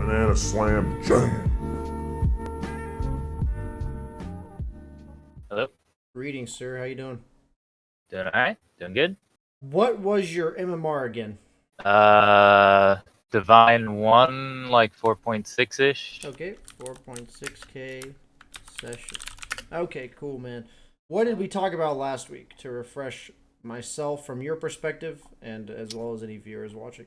Banana Slam Jam. Hello. Greetings, sir. How you doing? Doing alright? Doing good? What was your MMR again? Uh, Divine 1, like 4.6-ish. Okay, 4.6K session. Okay, cool, man. What did we talk about last week to refresh myself from your perspective and as well as any viewers watching?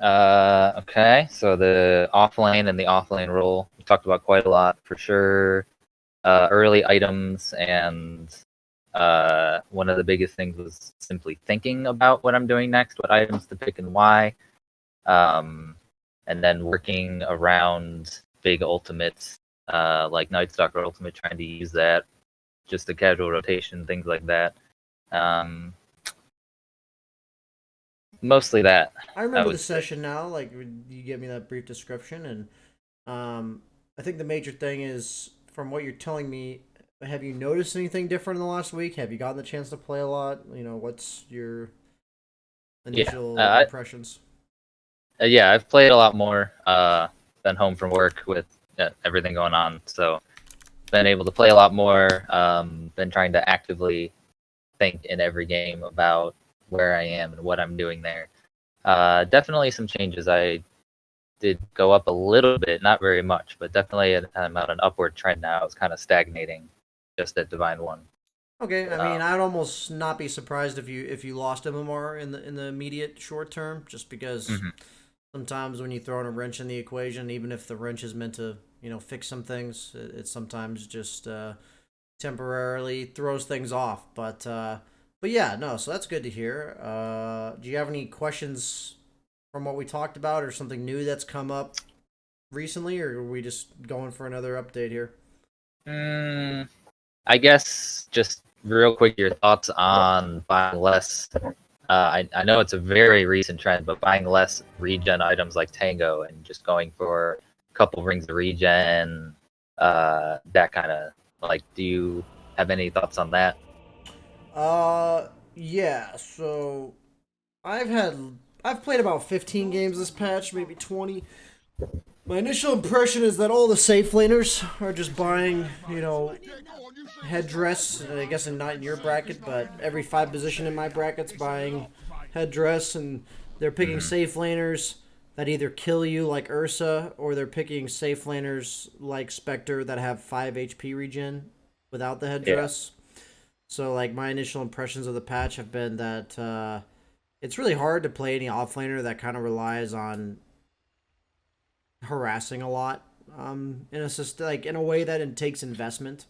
Okay, so the offlane and the offlane role. We talked about quite a lot, for sure. Early items, and one of the biggest things was simply thinking about what I'm doing next, what items to pick and why. And then working around big ultimates, like Night Stalker Ultimate, trying to use that, just a casual rotation, things like that. Mostly that, I I remember the would say. session now. Like you gave me that brief description, and I think the major thing is from what you're telling me. Have you noticed anything different in the last week? Have you gotten the chance to play a lot? What's your Yeah, initial impressions? yeah, I've played a lot more. Been home from work with everything going on, so been able to play a lot more. Been trying to actively think in every game about where I am and what I'm doing there. Definitely some changes. I did go up a little bit, not very much, but definitely I'm on an upward trend now. It's kind of stagnating just at Divine 1. Okay, I mean, Um, I'd almost not be surprised if you lost MMR in the immediate short term, just because mhm. sometimes when you throw in a wrench in the equation, even if the wrench is meant to fix some things, it sometimes just temporarily throws things off. But yeah, no, so that's good to hear. Do you have any questions from what we talked about, or something new that's come up recently, or are we just going for another update here? Mm, I guess just real quick, your thoughts on buying less. I know it's a very recent trend, but buying less regen items like Tango and just going for a couple rings of regen, that kind of like. Do you have any thoughts on that? Yeah. So I've had I've played about 15 games this patch, maybe 20. My initial impression is that all the safe laners are just buying, headdress. I guess not in your bracket, but every five position in my bracket's buying headdress, and they're picking Hmm. safe laners that either kill you like Ursa, or they're picking safe laners like Spectre that have 5 HP regen without the Yeah. headdress. So like my initial impressions of the patch have been that it's really hard to play any offlaner that kind of relies on harassing a lot in a like in a way that it takes investment.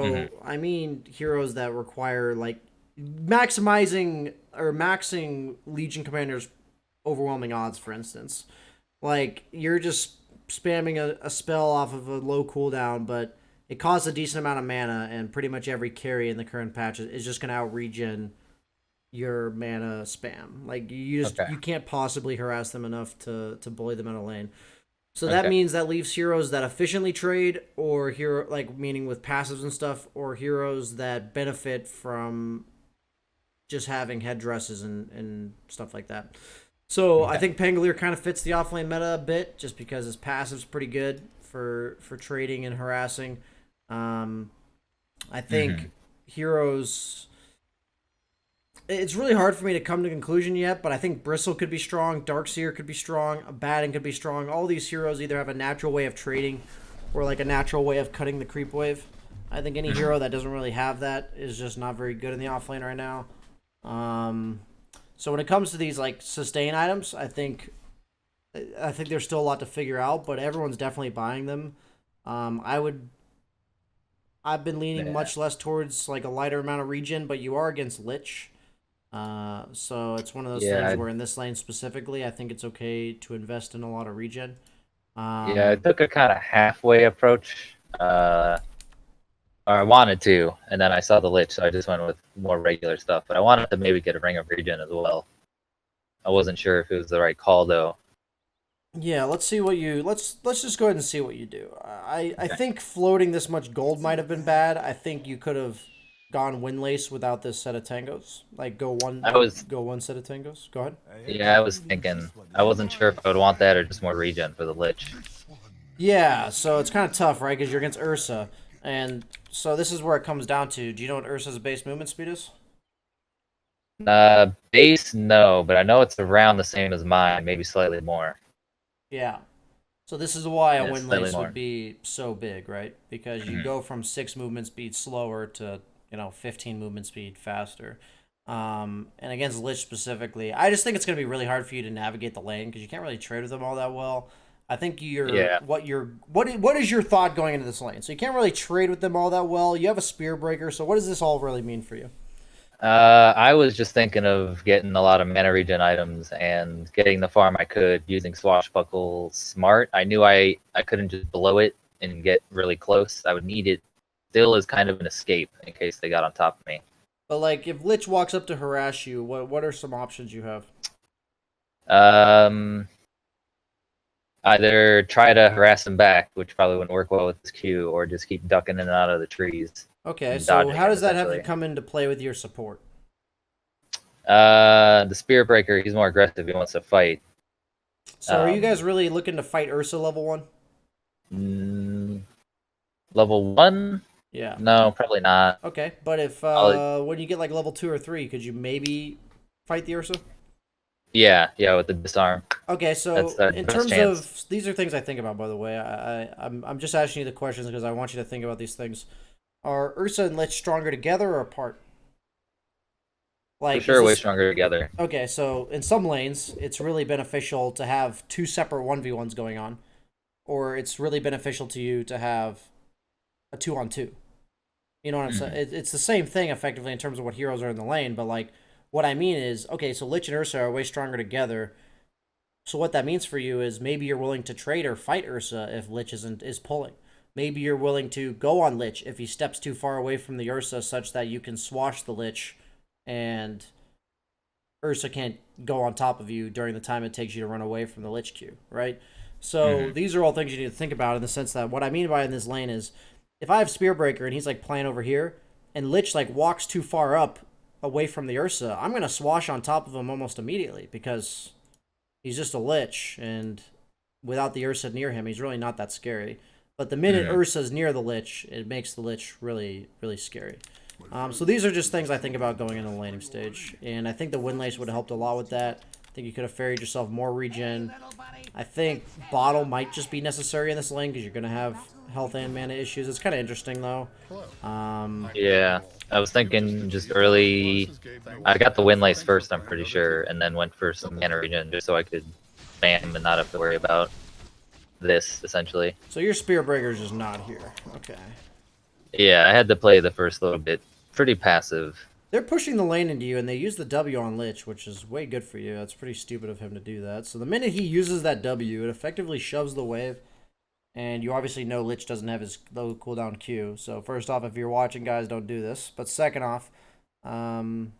Hmm. So I mean heroes that require like maximizing or maxing Legion Commander's overwhelming odds, for instance. Like you're just spamming a spell off of a low cooldown, but it costs a decent amount of mana, and pretty much every carry in the current patch is just gonna out regen your mana spam. Like Okay. you can't possibly harass them enough to bully them in a lane. So that Okay. means that leaves heroes that efficiently trade, or hero like meaning with passives and stuff, or heroes that benefit from just having headdresses and stuff like that. So I Okay. think Pangolier kind of fits the offlane meta a bit, just because his passive's pretty good for trading and harassing. Um, I Hmm. think heroes. It's really hard for me to come to a conclusion yet, but I think Bristle could be strong, Darkseer could be strong, Abaddon could be strong. All these heroes either have a natural way of trading or like a natural way of cutting the creep wave. I think any Hmm. hero that doesn't really have that is just not very good in the offlane right now. Um, so when it comes to these like sustain items, I think there's still a lot to figure out, but everyone's definitely buying them. I would I've been leaning Yeah. much less towards like a lighter amount of regen, but you are against Lich. So it's one of those things Yeah. where in this lane specifically, I think it's okay to invest in a lot of regen. Yeah. I Um, took a kind of halfway approach. Or I wanted to, and then I saw the Lich, so I just went with more regular stuff. But I wanted to maybe get a Ring of Regen as well. I wasn't sure if it was the right call though. yeah, let's see what you let's just go ahead and see what you do. I Okay. think floating this much gold might have been bad. I think you could have. gone windlace without this set of tangos? Like I was, go one set of tangos. Go ahead. yeah, I was thinking. I wasn't sure if I would want that or just more regen for the Lich. Yeah, so it's kind of tough, right? Because you're against Ursa, and so this is where it comes down to. Do you know what Ursa's base movement speed is? Base, no, but I know it's around the same as mine, maybe slightly more. Yeah. So this is why a Yeah, slightly windlace more. would be so big, right? Because you Mhm. go from 6 movement speed slower to 15 movement speed faster. And against Lich specifically, I just think it's gonna be really hard for you to navigate the lane because you can't really trade with them all that well. I think Yeah. what is your thought going into this lane? So you can't really trade with them all that well. You have a spear breaker, so what does this all really mean for you? I was just thinking of getting a lot of mana regen items and getting the farm I could using Swashbuckle smart. I knew I couldn't just blow it and get really close. I would need it still as kind of an escape in case they got on top of me. But like, if Lich walks up to harass you, what are some options you have? Um, Either try to harass him back, which probably wouldn't work well with this Q, or just keep ducking in and out of the trees Okay, and so dodging how him does that have to essentially. come into play with your support? The Spear Breaker, he's more aggressive. He wants to fight. So are you Um, guys really looking to fight Ursa level 1? mm, Level 1? Yeah. No, probably not. Okay, but if I'll, when you get like level 2 or 3, could you maybe fight the Ursa? yeah, with the disarm. Okay, That's so the in best terms chance. of these are things I think about, by the way. I'm just asking you the questions because I want you to think about these things. Are Ursa and Lich stronger together or apart? For Like, is sure, way this stronger together. okay? So in some lanes, it's really beneficial to have two separate 1v1s going on, or it's really beneficial to you to have a 2-on-2. You know what I'm saying? Mhm. It's the same thing effectively in terms of what heroes are in the lane, but like what I mean is, okay, so Lich and Ursa are way stronger together. So what that means for you is maybe you're willing to trade or fight Ursa if Lich is pulling. Maybe you're willing to go on Lich if he steps too far away from the Ursa such that you can swash the Lich and Ursa can't go on top of you during the time it takes you to run away from the Lich Q, right? So Mhm. these are all things you need to think about in the sense that what I mean by in this lane is if I have Spearbreaker and he's like playing over here and Lich like walks too far up away from the Ursa, I'm gonna swash on top of him almost immediately because he's just a Lich and without the Ursa near him, he's really not that scary. But the minute Mhm. Ursa's near the Lich, it makes the Lich really, really scary. So these are just things I think about going into the laning stage, and I think the Windlace would have helped a lot with that. I think you could have ferried yourself more regen. I think Bottle might just be necessary in this lane because you're going to have health and mana issues. It's kind of interesting, though. Yeah, I was thinking just early. I got the Windlace first, I'm pretty sure, and then went for some mana regen just so I could spam and not have to worry about this essentially. So your Spear Breaker's just not here. Okay. Yeah, I had to play the first little bit pretty passive. They're pushing the lane into you, and they use the W on Lich, which is way good for you. That's pretty stupid of him to do that. So the minute he uses that W, it effectively shoves the wave. And you obviously know Lich doesn't have his low cooldown Q. So first off, if you're watching, guys, don't do this. But second off, um,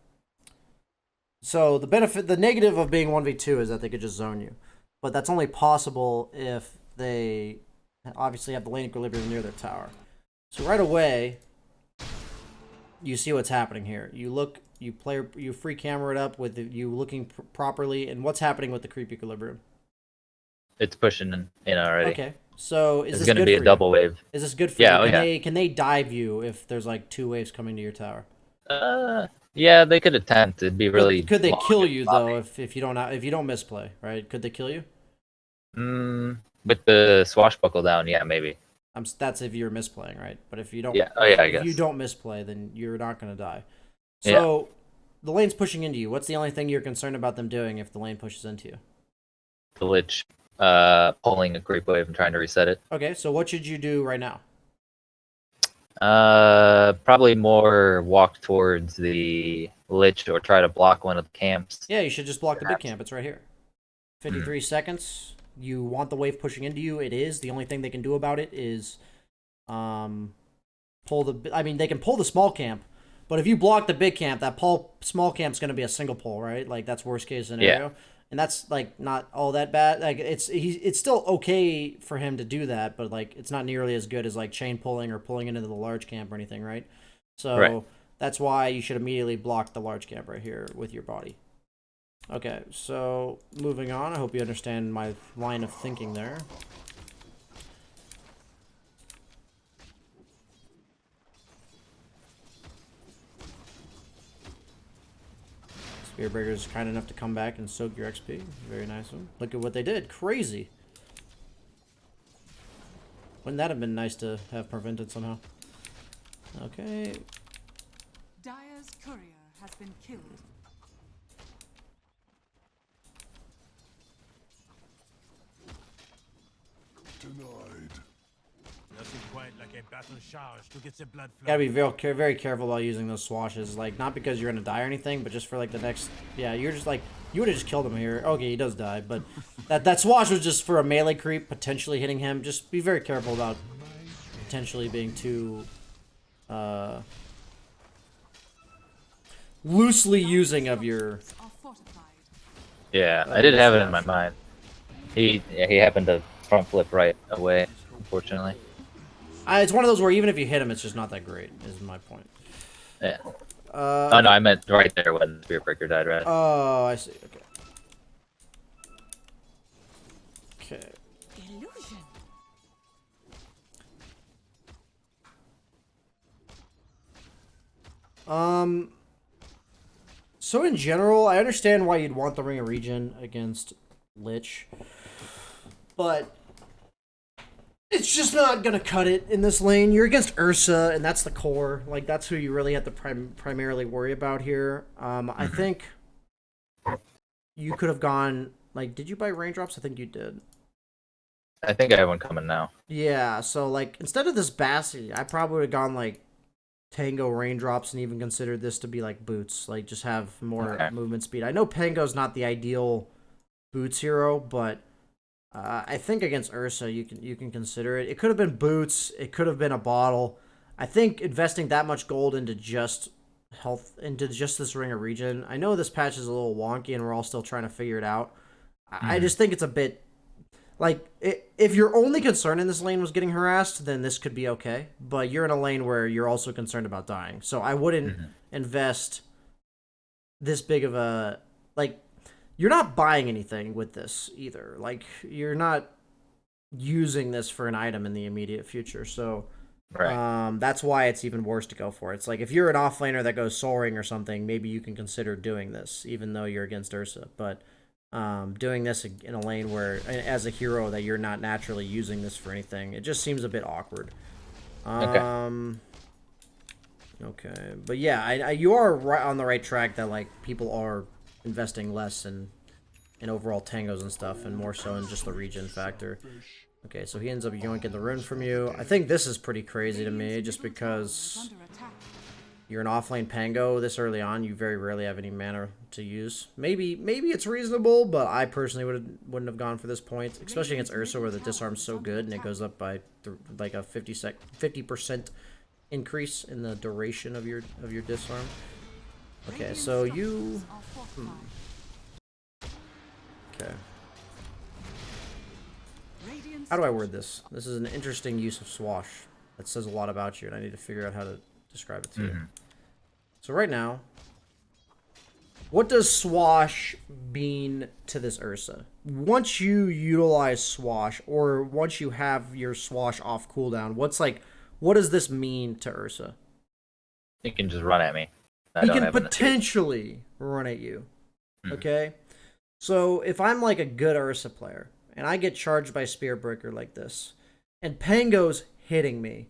so the negative of being 1v2 is that they could just zone you. But that's only possible if they obviously have the lane equilibrium near their tower. So right away, you see what's happening here. You look, you free camera it up with you looking properly, and what's happening with the creep equilibrium. It's pushing in already. Okay, so is It's this going to good be for a you? double wave. Is this good for Yeah, you? oh yeah. Can they dive you if there's like two waves coming to your tower? Yeah, they could attempt. It'd be really Could they long kill and you sloppy. though if you don't misplay, right? Could they kill you? With the swashbuckle down, yeah, maybe. That's if you're misplaying, right? But if you don't Yeah. Oh yeah, I if you guess. don't misplay, then you're not gonna die. Yeah. So the lane's pushing into you. What's the only thing you're concerned about them doing if the lane pushes into you? The Lich pulling a creep wave and trying to reset it. Okay, so what should you do right now? Probably more walk towards the Lich or try to block one of the camps. Yeah, you should just block the big Perhaps. camp. It's right here. 53 seconds. You want the wave pushing into you. It is. The only thing they can do about it is pull the... I mean, they can pull the small camp, but if you block the big camp, that small camp's going to be a single pull, right? Like, that's worst case scenario. Yeah. And that's, like, not all that bad. Like, it's still okay for him to do that, but, like, it's not nearly as good as, like, chain pulling or pulling into the large camp or anything, right? So... Right. That's why you should immediately block the large camp right here with your body. Okay, so moving on. I hope you understand my line of thinking there. Spearbreaker's kind enough to come back and soak your XP. Very nice one. Look at what they did. Crazy. Wouldn't that have been nice to have prevented somehow? Okay. Dire's courier has been killed. Denied. Nothing quite like a battle charge to get the blood flow. Gotta be very careful while using those swashes. Like, not because you're gonna die or anything, but just for like the next. Yeah, you're just like, you would have just killed him here. Okay, he does die, but that swash was just for a melee creep, potentially hitting him. Just be very careful about potentially being too loosely using of your. Are fortified. Yeah, I did have it in my mind. He happened to front flip right away, unfortunately. It's one of those where even if you hit him, it's just not that great. Is my point. Yeah. Oh no, I meant right there when Spearbreaker died, right? Oh, I see. Okay. Okay. Illusion. So in general, I understand why you'd want the Ring of Regen against Lich, but it's just not gonna cut it in this lane. You're against Ursa, and that's the core. Like, that's who you really have to primarily worry about here. I think you could have gone, like, did you buy raindrops? I think you did. I think I have one coming now. Yeah, so, like, instead of this Bassi, I probably would have gone, like, Tango raindrops and even considered this to be, like, boots. Like, just have more movement speed. I know Pango's not the ideal boots hero, but I think against Ursa you can consider it. It could have been boots. It could have been a bottle. I think investing that much gold into just this Ring of Regen. I know this patch is a little wonky and we're all still trying to figure it out. I just think it's a bit like if your only concern in this lane was getting harassed, then this could be okay. But you're in a lane where you're also concerned about dying, so I wouldn't invest this big of a like. You're not buying anything with this either. Like, you're not using this for an item in the immediate future. So, that's why it's even worse to go for. It's like, if you're an offlaner that goes Soul Ring or something, maybe you can consider doing this, even though you're against Ursa. But doing this in a lane where, as a hero, that you're not naturally using this for anything, it just seems a bit awkward. Okay. But yeah, you are right on the right track that, like, people are investing less in overall tangos and stuff, and more so in just the regen factor. Okay, so he ends up yoinking the rune from you. I think this is pretty crazy to me, just because you're an offlane Pango this early on. You very rarely have any mana to use. Maybe it's reasonable, but I personally wouldn't have gone for this point, especially against Ursa, where the disarm's so good and it goes up by like a 50% increase in the duration of your disarm. Okay, so you... Okay. How do I word this? This is an interesting use of swash. That says a lot about you, and I need to figure out how to describe it to you. So right now, what does swash mean to this Ursa? Once you utilize swash, or once you have your swash off cooldown, what does this mean to Ursa? He can just run at me. He can potentially run at you. Okay? So if I'm like a good Ursa player, and I get charged by Spearbreaker like this, and Pango's hitting me,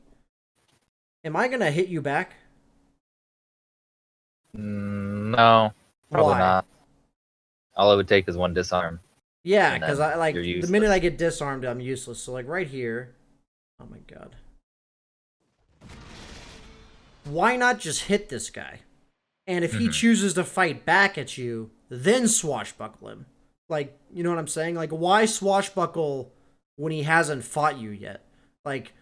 am I going to hit you back? No, probably not. All it would take is one disarm. Yeah, because I like the minute I get disarmed, I'm useless. So like right here, oh my god, why not just hit this guy? And if he chooses to fight back at you, then swashbuckle him. Like, you know what I'm saying? Like, why swashbuckle when he hasn't fought you yet? Like,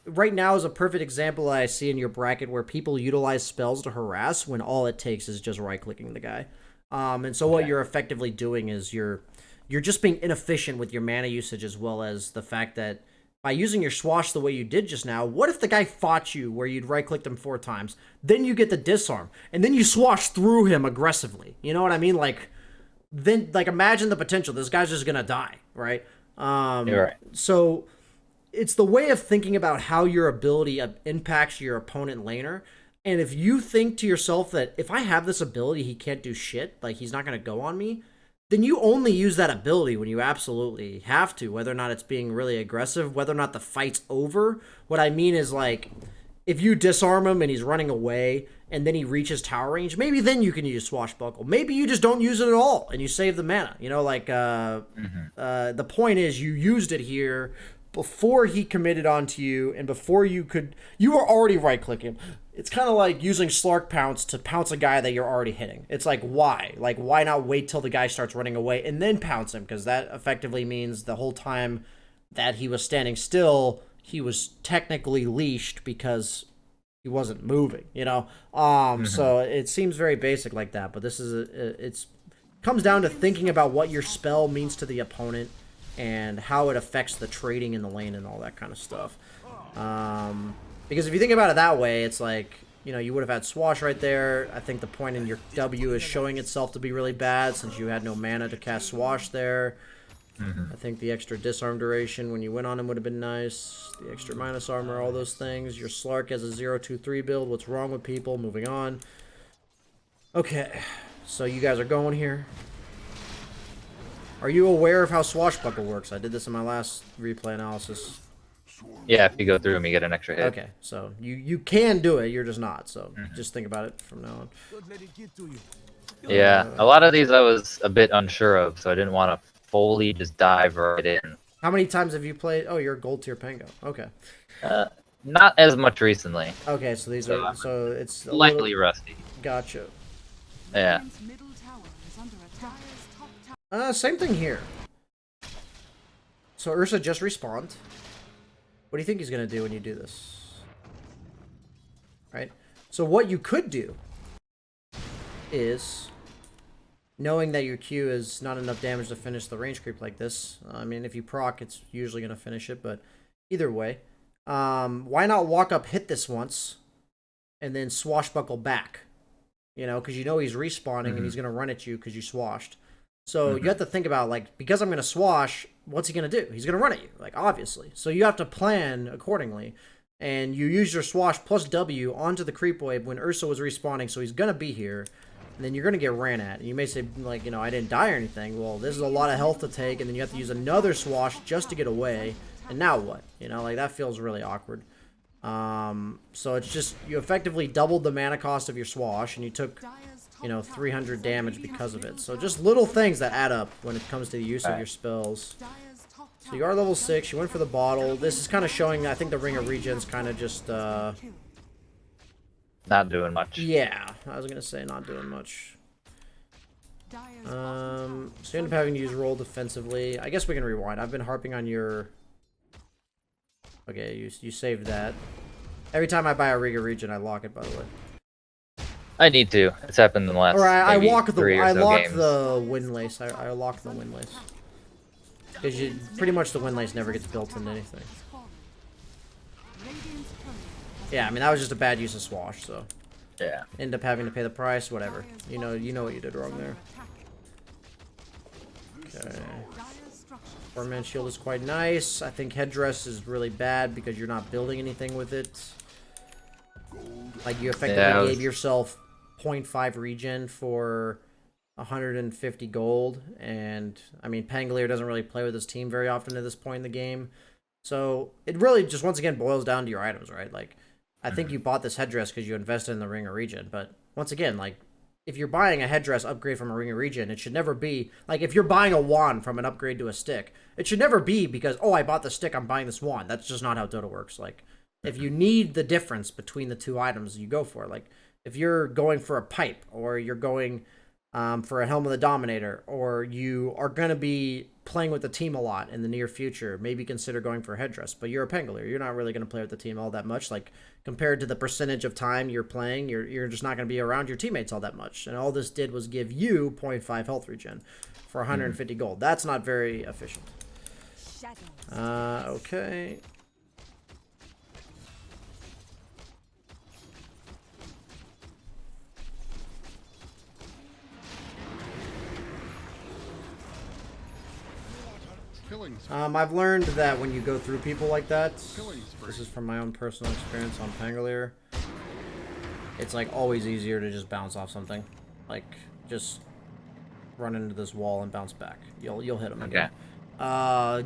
right now is a perfect example that I see in your bracket where people utilize spells to harass when all it takes is just right-clicking the guy. And so what you're effectively doing is you're just being inefficient with your mana usage, as well as the fact that by using your swash the way you did just now, what if the guy fought you where you'd right-clicked him 4 times, then you get the disarm, and then you swash through him aggressively? You know what I mean? Like, then, like, imagine the potential. This guy's just gonna die, right? You're right. So it's the way of thinking about how your ability impacts your opponent laner. And if you think to yourself that if I have this ability, he can't do shit, like he's not going to go on me, then you only use that ability when you absolutely have to, whether or not it's being really aggressive, whether or not the fight's over. What I mean is, like, if you disarm him and he's running away and then he reaches tower range, maybe then you can use Swashbuckle. Maybe you just don't use it at all and you save the mana. You know, like, the point is you used it here before he committed onto you and before you were already right-clicking. It's kind of like using Slark Pounce to pounce a guy that you're already hitting. It's like, why? Like, why not wait till the guy starts running away and then pounce him? Because that effectively means the whole time that he was standing still, he was technically leashed because he wasn't moving, you know? So it seems very basic like that, but this is, it's comes down to thinking about what your spell means to the opponent and how it affects the trading in the lane and all that kind of stuff. Because if you think about it that way, it's like, you know, you would have had Swash right there. I think the point in your W is showing itself to be really bad since you had no mana to cast Swash there. I think the extra disarm duration when you went on him would have been nice. The extra minus armor, all those things. Your Slark has a 0-2-3 build. What's wrong with people? Moving on. Okay, so you guys are going here. Are you aware of how Swashbuckle works? I did this in my last replay analysis. Yeah, if you go through him, you get an extra hit. Okay, so you can do it, you're just not. So just think about it from now on. Don't let it get to you. Yeah, a lot of these I was a bit unsure of, so I didn't want to fully just dive right in. How many times have you played? Oh, you're a gold tier Pango. Okay. Not as much recently. Okay, so these are so it's a Lightly little, rusty. gotcha. Yeah. Radiant's middle tower is under attack. Dire's top tower. Same thing here. So Ursa just respawned. What do you think he's gonna do when you do this? Right? So what you could do is, knowing that your Q is not enough damage to finish the range creep like this, I mean, if you proc, it's usually gonna finish it, but either way, why not walk up, hit this once, and then swashbuckle back? You know, because you know he's respawning and he's gonna run at you because you swashed. So you have to think about, like, because I'm going to swash, what's he going to do? He's going to run at you, like, obviously. So you have to plan accordingly. And you use your swash plus W onto the creep wave when Ursa was respawning, so he's going to be here. And then you're going to get ran at. And you may say, like, you know, I didn't die or anything. Well, this is a lot of health to take, and then you have to use another swash just to get away. And now what? You know, like, that feels really awkward. So it's just, you effectively doubled the mana cost of your swash, and you took, you know, 300 damage because of it. So just little things that add up when it comes to the use of your spells. So you are level 6, you went for the bottle. This is kind of showing, I think the Ring of Regen's kind of just, not doing much. yeah, I was going to say not doing much. So you end up having to use roll defensively. I guess we can rewind. I've been harping on your... Okay, you saved that. Every time I buy a Ring of Regen, I lock it, by the way. I need to. It's happened in the last. Or I maybe lock the 3 or so lock games. the windlace. I lock the windlace. Because you pretty much the windlace never gets built into anything. Yeah, I mean that was just a bad use of swash, so Yeah. end up having to pay the price, whatever. You know what you did wrong there. Okay. Four-man shield is quite nice. I think headdress is really bad because you're not building anything with it. Like you effectively gave yourself 0.5 regen for 150 gold, and I mean Pangolier doesn't really play with his team very often at this point in the game, so it really just once again boils down to your items, right? Like I think you bought this headdress because you invested in the Ring of Regen, but once again, like if you're buying a headdress upgrade from a Ring of Regen, it should never be like if you're buying a wand from an upgrade to a stick, it should never be because, oh, I bought the stick, I'm buying this wand. That's just not how Dota works. Like if you need the difference between the two items, you go for it. Like if you're going for a pipe, or you're going for a Helm of the Dominator, or you are going to be playing with the team a lot in the near future, maybe consider going for a headdress. But you're a Pangolier. You're not really going to play with the team all that much. Like compared to the percentage of time you're playing, you're just not going to be around your teammates all that much. And all this did was give you 0.5 health regen for 150 gold. That's not very efficient. shadows. Okay. Killing I've learned that when you go through people like that, Killing spree. this is from my own personal experience on Pangolier, it's like always easier to just bounce off something. Like, just run into this wall and bounce back. You'll hit them. Okay.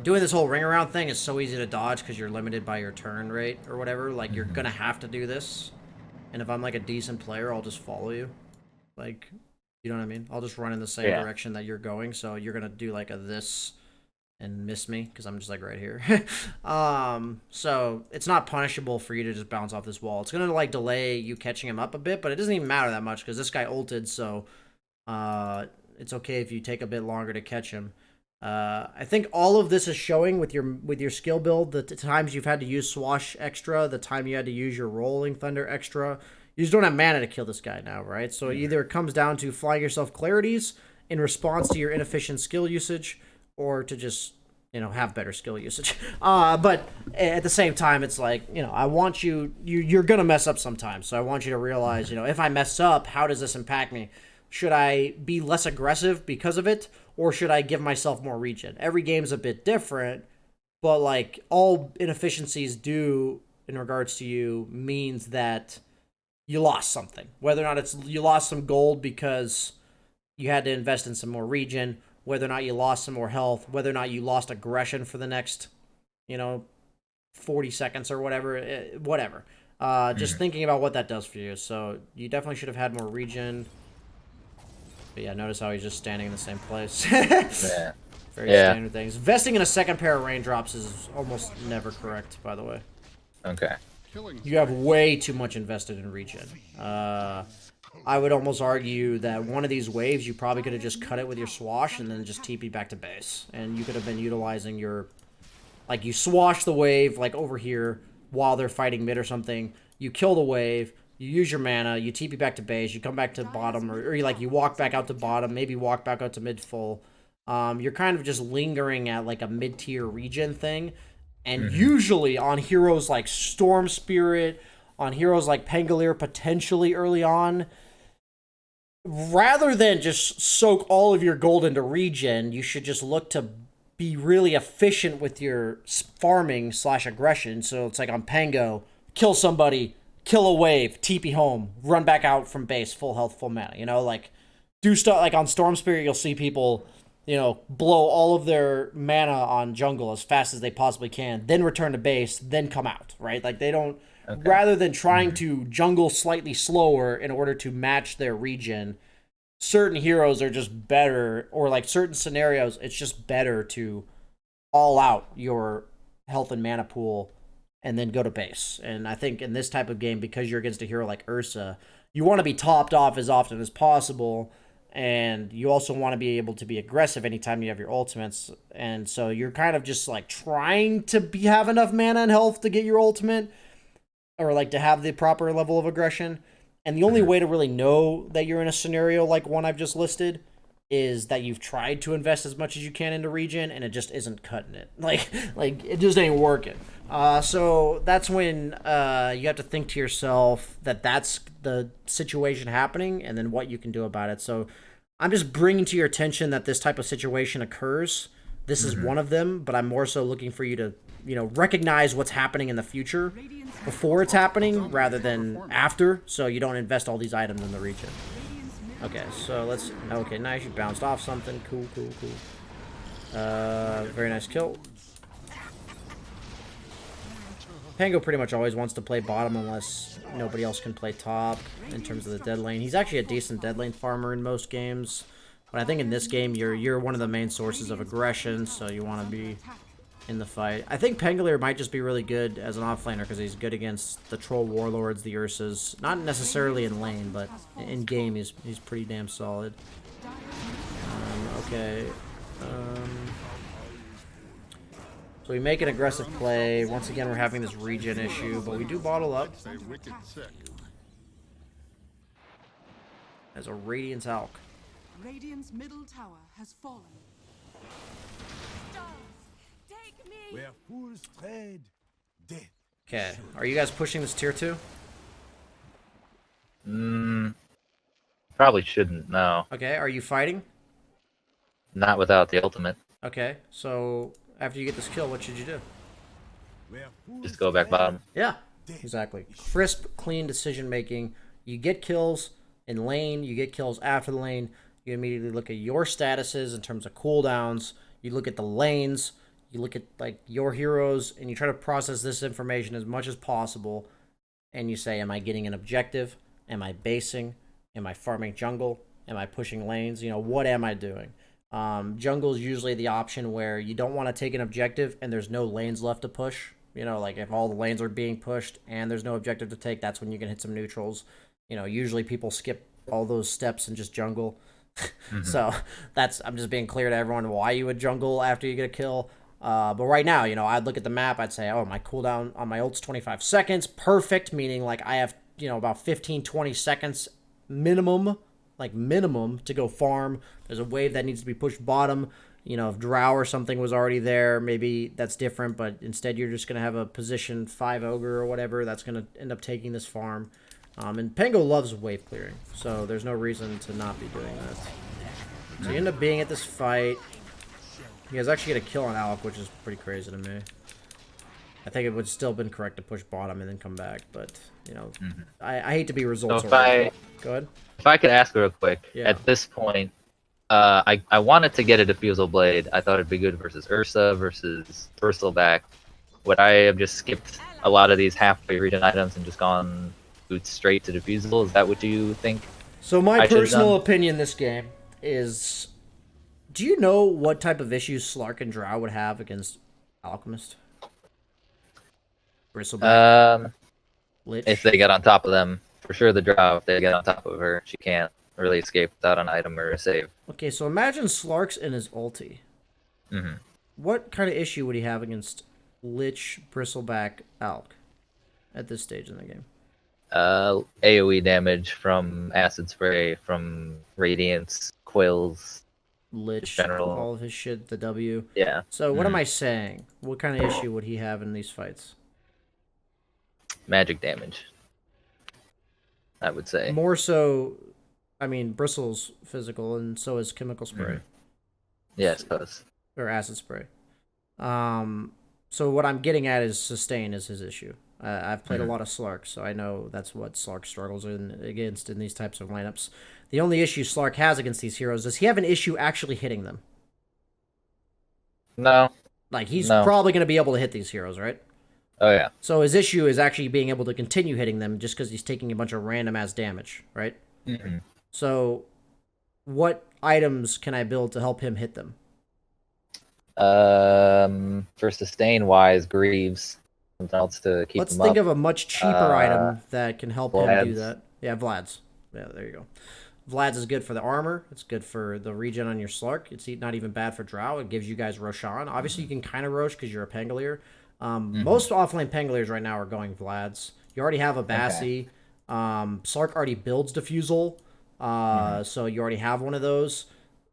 Doing this whole ring around thing is so easy to dodge because you're limited by your turn rate or whatever. Like, you're gonna have to do this. And if I'm like a decent player, I'll just follow you. Like, you know what I mean? I'll just run in the same direction that you're going. So you're gonna do like a this and miss me because I'm just like right here. So it's not punishable for you to just bounce off this wall. It's gonna like delay you catching him up a bit, but it doesn't even matter that much because this guy ulted, so it's okay if you take a bit longer to catch him. I think all of this is showing with your skill build, the times you've had to use Swash extra, the time you had to use your Rolling Thunder extra. You just don't have mana to kill this guy now, right? So either it comes down to flying yourself clarities in response to your inefficient skill usage, or to just, you know, have better skill usage. But at the same time, it's like, you know, I want you're gonna mess up sometimes. So I want you to realize, you know, if I mess up, how does this impact me? Should I be less aggressive because of it, or should I give myself more regen? Every game's a bit different, but like all inefficiencies do in regards to you means that you lost something. Whether or not it's you lost some gold because you had to invest in some more regen, whether or not you lost some more health, whether or not you lost aggression for the next, you know, 40 seconds or whatever, whatever. Just thinking about what that does for you. So you definitely should have had more regen. But yeah, notice how he's just standing in the same place. Yeah. Very standard things. Investing in a second pair of raindrops is almost never correct, by the way. Okay. Killing You have way too much invested in regen. I would almost argue that one of these waves, you probably could have just cut it with your swash and then just TP back to base. And you could have been utilizing your... Like, you swash the wave, like, over here while they're fighting mid or something. You kill the wave, you use your mana, you TP back to base, you come back to bottom, or you walk back out to bottom, maybe walk back out to mid full. You're kind of just lingering at, like, a mid-tier regen thing. And usually on heroes like Storm Spirit, on heroes like Pangolier potentially early on, rather than just soak all of your gold into regen, you should just look to be really efficient with your farming / aggression. So it's like on Pango, kill somebody, kill a wave, TP home, run back out from base, full health, full mana. You know, like, do stuff like on Storm Spirit, you'll see people, you know, blow all of their mana on jungle as fast as they possibly can, then return to base, then come out, right? Like, they don't... Okay. Rather than trying to jungle slightly slower in order to match their regen, certain heroes are just better, or like certain scenarios, it's just better to all out your health and mana pool and then go to base. And I think in this type of game, because you're against a hero like Ursa, you want to be topped off as often as possible, and you also want to be able to be aggressive anytime you have your ultimates. And so you're kind of just like trying to have enough mana and health to get your ultimate, or like to have the proper level of aggression. And the only way to really know that you're in a scenario like one I've just listed is that you've tried to invest as much as you can into regen and it just isn't cutting it. Like it just ain't working. So that's when you have to think to yourself that that's the situation happening and then what you can do about it. So I'm just bringing to your attention that this type of situation occurs. This is one of them, but I'm more so looking for you to, you know, recognize what's happening in the future before it's happening rather than after, so you don't invest all these items in the region. Okay, so let's... Okay, nice. You bounced off something. Cool. Very nice kill. Pango pretty much always wants to play bottom unless nobody else can play top in terms of the dead lane. He's actually a decent dead lane farmer in most games, but I think in this game you're one of the main sources of aggression, so you want to be in the fight. I think Pangolier might just be really good as an offlaner because he's good against the Troll Warlords, the Ursas. Not necessarily in lane, but in game he's pretty damn solid. Okay. So we make an aggressive play. Once again, we're having this regen issue, but we do bottle up. As a Radiance Alk. Radiant's middle tower has fallen. Stars, take me Fool's trade. Death. Okay, are you guys pushing this tier 2? Probably shouldn't. No, Okay, are you fighting? not without the ultimate. Okay, so after you get this kill, what should you do? Where fools Just go back trade, bottom. Yeah, death exactly. is Crisp, clean decision making. You get kills in lane, you get kills after the lane. You immediately look at your statuses in terms of cooldowns. You look at the lanes. You look at like your heroes, and you try to process this information as much as possible. And you say, am I getting an objective? Am I basing? Am I farming jungle? Am I pushing lanes? You know, what am I doing? Jungle is usually the option where you don't want to take an objective and there's no lanes left to push. You know, like if all the lanes are being pushed and there's no objective to take, that's when you can hit some neutrals. You know, usually people skip all those steps and just jungle. So I'm just being clear to everyone why you would jungle after you get a kill. But right now, you know, I'd look at the map, I'd say, oh, my cooldown on my ult's 25 seconds. Perfect, meaning like I have, you know, about 15, 20 seconds minimum to go farm. There's a wave that needs to be pushed bottom. You know, if Drow or something was already there, maybe that's different, but instead you're just going to have a position 5 ogre or whatever that's going to end up taking this farm. And Pango loves wave clearing, so there's no reason to not be doing that. So you end up being at this fight. You guys actually get a kill on Alec, which is pretty crazy to me. I think it would still been correct to push bottom and then come back, but, you know, I hate to be results So oriented. Go ahead. If I could ask real quick, Yeah. at this point, I wanted to get a Diffusal Blade. I thought it'd be good versus Ursa versus Bristleback. Would I have just skipped a lot of these halfway region items and just gone boots straight to Diffusal? Is that what you think? So my I should've personal done- opinion this game is, do you know what type of issues Slark and Drow would have against Alchemist? Bristleback, Lich? If they get on top of them, for sure the Drow, if they get on top of her, she can't really escape without an item or a save. Okay, so imagine Slark's in his ulti. hmm What kind of issue would he have against Lich, Bristleback, Alk at this stage in the game? AoE damage from Acid Spray, from Radiance, Quills. Lich, General. all of his shit, the W. Yeah. So what am I saying? What kind of issue would he have in these fights? Magic damage, I would say. More so, I mean, Bristle's physical, and so is Chemical Spray. Yeah, I suppose. Or Acid Spray. So what I'm getting at is sustain is his issue. I've played a lot of Slark, so I know that's what Slark struggles against in these types of lineups. The only issue Slark has against these heroes is he have an issue actually hitting them. No. Like, he's No. probably going to be able to hit these heroes, right? Oh, yeah. So his issue is actually being able to continue hitting them just because he's taking a bunch of random-ass damage, right? hmm So what items can I build to help him hit them? For sustain-wise, Greaves. Something else to keep Let's them think up. of a much cheaper item that can help him do Vlad's. that. Yeah, Vlad's. Yeah, there you go. Vlad's is good for the armor. It's good for the regen on your Slark. It's not even bad for Drow. It gives you guys Roshan. Obviously, you can kind of Rosh because you're a Pangolier. Most offlane Pangoliers right now are going Vlad's. You already have a Bassi. Slark already builds Diffusal, so you already have one of those.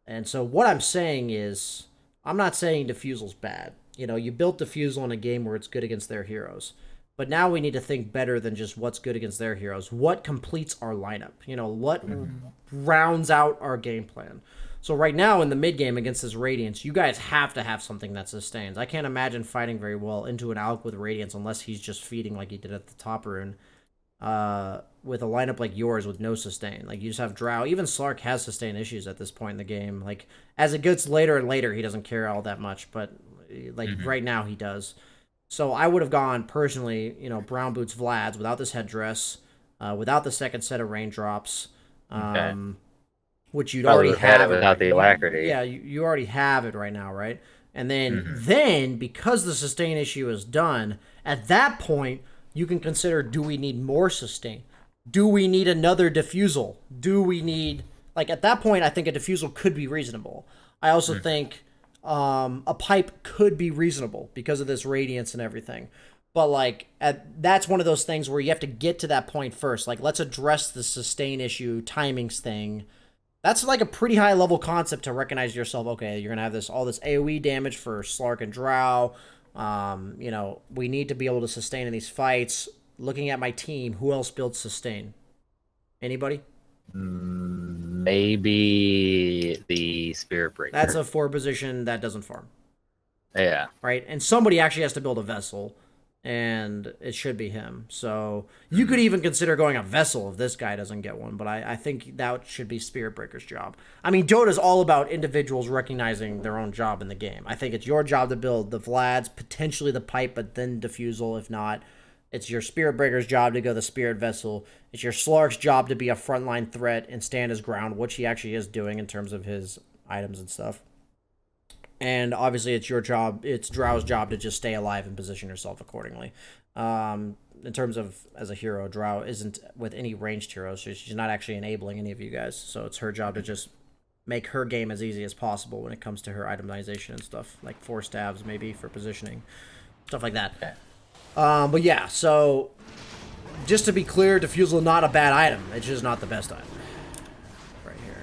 And so what I'm saying is, I'm not saying Diffusal's bad. You know, you built Diffusal in a game where it's good against their heroes. But now we need to think better than just what's good against their heroes. What completes our lineup? You know, what rounds out our game plan? So right now in the mid game against this Radiance, you guys have to have something that sustains. I can't imagine fighting very well into an Alk with Radiance unless he's just feeding like he did at the top rune. With a lineup like yours with no sustain. Like, you just have Drow. Even Slark has sustain issues at this point in the game. Like, as it gets later and later, he doesn't care all that much. But, like, right now he does. So I would have gone, personally, you know, Brown Boots Vlad's without this headdress, without the second set of raindrops, which you'd Probably already had it have. without the alacrity. Yeah, you already have it right now, right? And then, because the sustain issue is done, at that point, you can consider, do we need more sustain? Do we need another Diffusal? Do we need... Like, at that point, I think a Diffusal could be reasonable. I also think a pipe could be reasonable because of this Radiance and everything. But, like, that's one of those things where you have to get to that point first. Like, let's address the sustain issue, timings thing. That's, like, a pretty high-level concept to recognize yourself. Okay, you're going to have all this AoE damage for Slark and Drow. We need to be able to sustain in these fights. Looking at my team, who else builds sustain? Anybody? Maybe the Spirit Breaker. That's a 4 position that doesn't farm. Yeah. Right? And somebody actually has to build a vessel, and it should be him. So you could even consider going a vessel if this guy doesn't get one, but I think that should be Spirit Breaker's job. I mean, Dota's all about individuals recognizing their own job in the game. I think it's your job to build the Vlad's, potentially the Pipe, but then Diffusal if not. It's your Spirit Breaker's job to go the Spirit Vessel. It's your Slark's job to be a frontline threat and stand his ground, which he actually is doing in terms of his items and stuff. And obviously it's your job, it's Drow's job to just stay alive and position yourself accordingly. In terms of as a hero, Drow isn't with any ranged heroes, so she's not actually enabling any of you guys. So it's her job to just make her game as easy as possible when it comes to her itemization and stuff, like 4 stabs maybe for positioning, stuff like that. Okay. But yeah, so just to be clear, Diffusal not a bad item. It's just not the best item. Right here.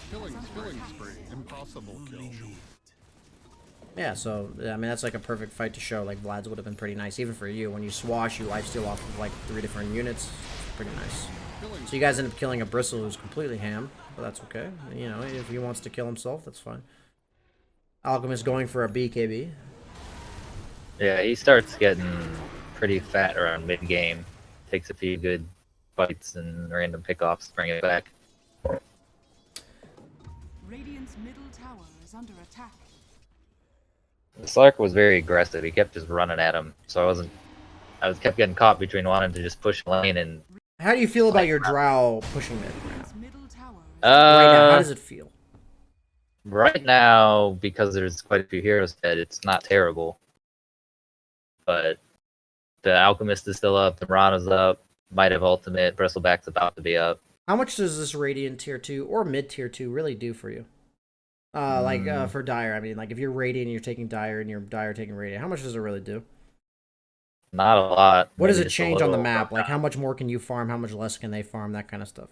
Killing spree. Impossible kill. Yeah, so, I mean, that's like a perfect fight to show. Like, Vlad's would have been pretty nice. Even for you, when you swash, you lifesteal off of like 3 different units. It's pretty nice. So you guys end up killing a Bristle who's completely ham, but that's okay. If he wants to kill himself, that's fine. Alchemist going for a BKB. Yeah, he starts getting pretty fat around mid-game. Takes a few good fights and random pickoffs to bring it back. Radiant's middle tower is under attack. Slark was very aggressive. He kept just running at him, so I was kept getting caught between wanting to just push lane and. How do you feel about your Drow pushing mid right Radiant's middle tower is now? How does it feel? Right now, because there's quite a few heroes dead, it's not terrible. But the Alchemist is still up, the Mirana's up, might have ultimate, Bristleback's about to be up. How much does this Radiant tier 2 or mid tier 2 really do for you? For Dire, I mean, like if you're Radiant and you're taking Dire and you're Dire taking Radiant, how much does it really do? Not a lot. What does Maybe it just a change on the little. map? Like how much more can you farm? How much less can they farm? That kind of stuff.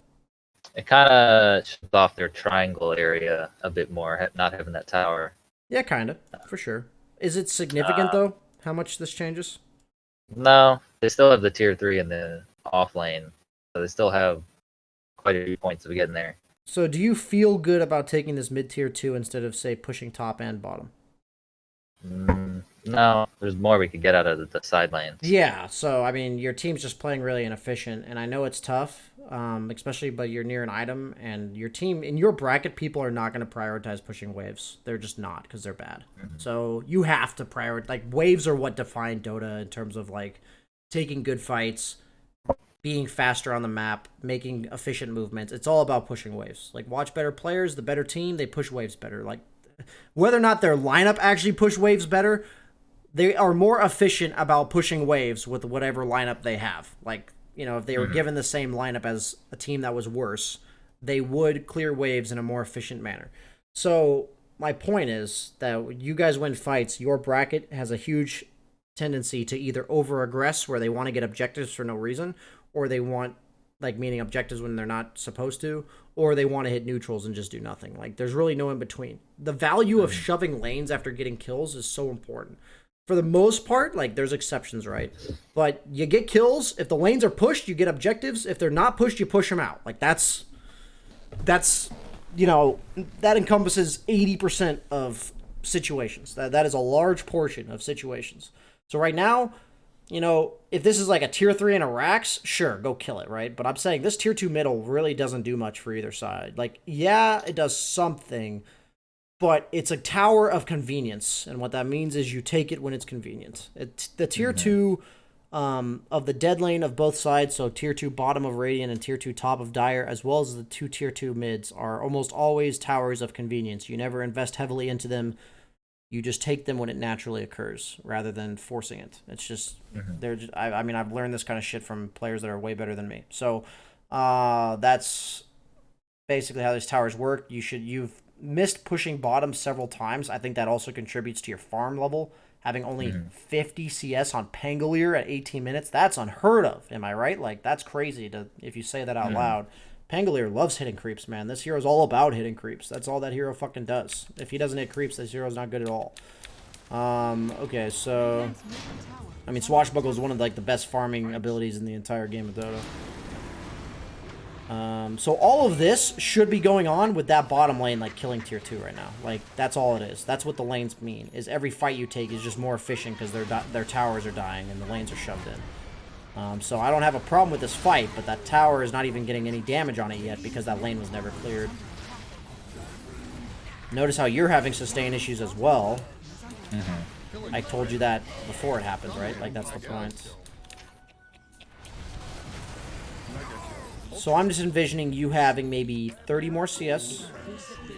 It kind of shuts off their triangle area a bit more, not having that tower. Yeah, kind of, for sure. Is it significant, though, how much this changes? No, they still have the tier 3 in the Offlane, so they still have quite a few points of getting there. So do you feel good about taking this mid-tier 2 instead of, say, pushing top and bottom? No, there's more we could get out of the side lanes. Yeah, so, I mean, your team's just playing really inefficient, and I know it's tough, especially but you're near an item, and your team, in your bracket, people are not going to prioritize pushing waves. They're just not, because they're bad. So you have to prioritize, like, waves are what define Dota in terms of, like, taking good fights, being faster on the map, making efficient movements. It's all about pushing waves. Like, watch better players, the better team, they push waves better. Like, whether or not their lineup actually push waves better, they are more efficient about pushing waves with whatever lineup they have. Like, if they were given the same lineup as a team that was worse, they would clear waves in a more efficient manner. So my point is that when you guys win fights, your bracket has a huge tendency to either over-aggress, where they want to get objectives for no reason, or they want, like, meaning objectives when they're not supposed to, or they want to hit neutrals and just do nothing. Like, there's really no in-between. The value of shoving lanes after getting kills is so important. For the most part, like, there's exceptions, right? But you get kills. If the lanes are pushed, you get objectives. If they're not pushed, you push them out. Like, that's that encompasses 80% of situations. That is a large portion of situations. So right now, if this is like a tier 3 and a Rax, sure, go kill it, right? But I'm saying this tier 2 middle really doesn't do much for either side. Like, yeah, it does something, but it's a tower of convenience, and what that means is you take it when it's convenient. The tier 2 of the dead lane of both sides, so tier 2 bottom of Radiant and tier 2 top of Dire, as well as the 2 tier 2 mids, are almost always towers of convenience. You never invest heavily into them. You just take them when it naturally occurs, rather than forcing it. It's just, I mean, I've learned this kind of shit from players that are way better than me. So that's basically how these towers work. You've missed pushing bottom several times. I think that also contributes to your farm level. Having only 50 CS on Pangolier at 18 minutes, that's unheard of. Am I right? Like, that's crazy if you say that out loud. Pangolier loves hitting creeps, man. This hero's all about hitting creeps. That's all that hero fucking does. If he doesn't hit creeps, this hero's not good at all. Okay, so... I mean, Swashbuckle is one of, like, the best farming abilities in the entire game of Dota. So all of this should be going on with that bottom lane, like, killing tier 2 right now. Like, that's all it is. That's what the lanes mean, is every fight you take is just more efficient because their towers are dying and the lanes are shoved in. So I don't have a problem with this fight, but that tower is not even getting any damage on it yet because that lane was never cleared. Notice how you're having sustain issues as well. I told you that before it happens, right? Like, that's the point. So I'm just envisioning you having maybe 30 more CS,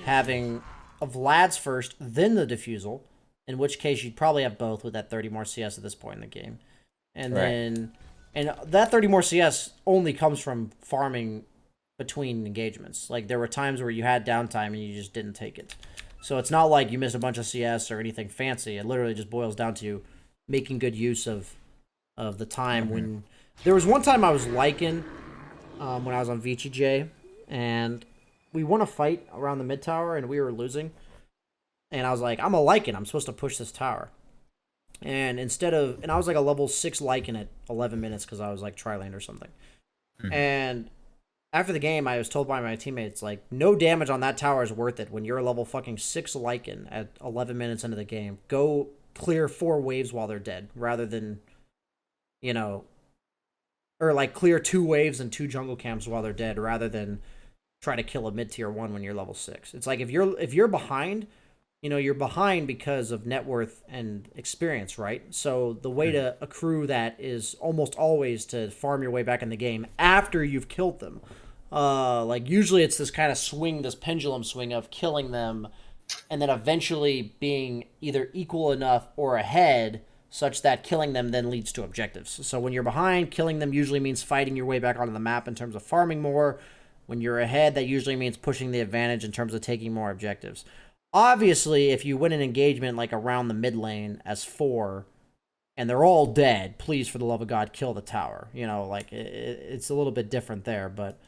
having a Vlad's first, then the Diffusal, in which case you'd probably have both with that 30 more CS at this point in the game. And then... And that 30 more CS only comes from farming between engagements. Like, there were times where you had downtime and you just didn't take it. So it's not like you missed a bunch of CS or anything fancy. It literally just boils down to making good use of the time. When there was one time I was Lycan when I was on BSJ, and we won a fight around the mid tower and we were losing. And I was like, I'm a Lycan. I'm supposed to push this tower. And I was like a level 6 Lycan at 11 minutes because I was like tri-lane or something. And after the game, I was told by my teammates, like, no damage on that tower is worth it when you're a level fucking 6 Lycan at 11 minutes into the game. Go clear 4 waves while they're dead rather than, you know, or like clear 2 waves and 2 jungle camps while they're dead rather than try to kill a mid-tier 1 when you're level 6. It's like if you're behind... You know, you're behind because of net worth and experience, right? So the way to accrue that is almost always to farm your way back in the game after you've killed them. Like, usually it's this kind of swing, this pendulum swing of killing them and then eventually being either equal enough or ahead such that killing them then leads to objectives. So when you're behind, killing them usually means fighting your way back onto the map in terms of farming more. When you're ahead, that usually means pushing the advantage in terms of taking more objectives. Obviously, if you win an engagement like around the mid lane as 4, and they're all dead, please, for the love of God, kill the tower. You know, like, it's a little bit different there, but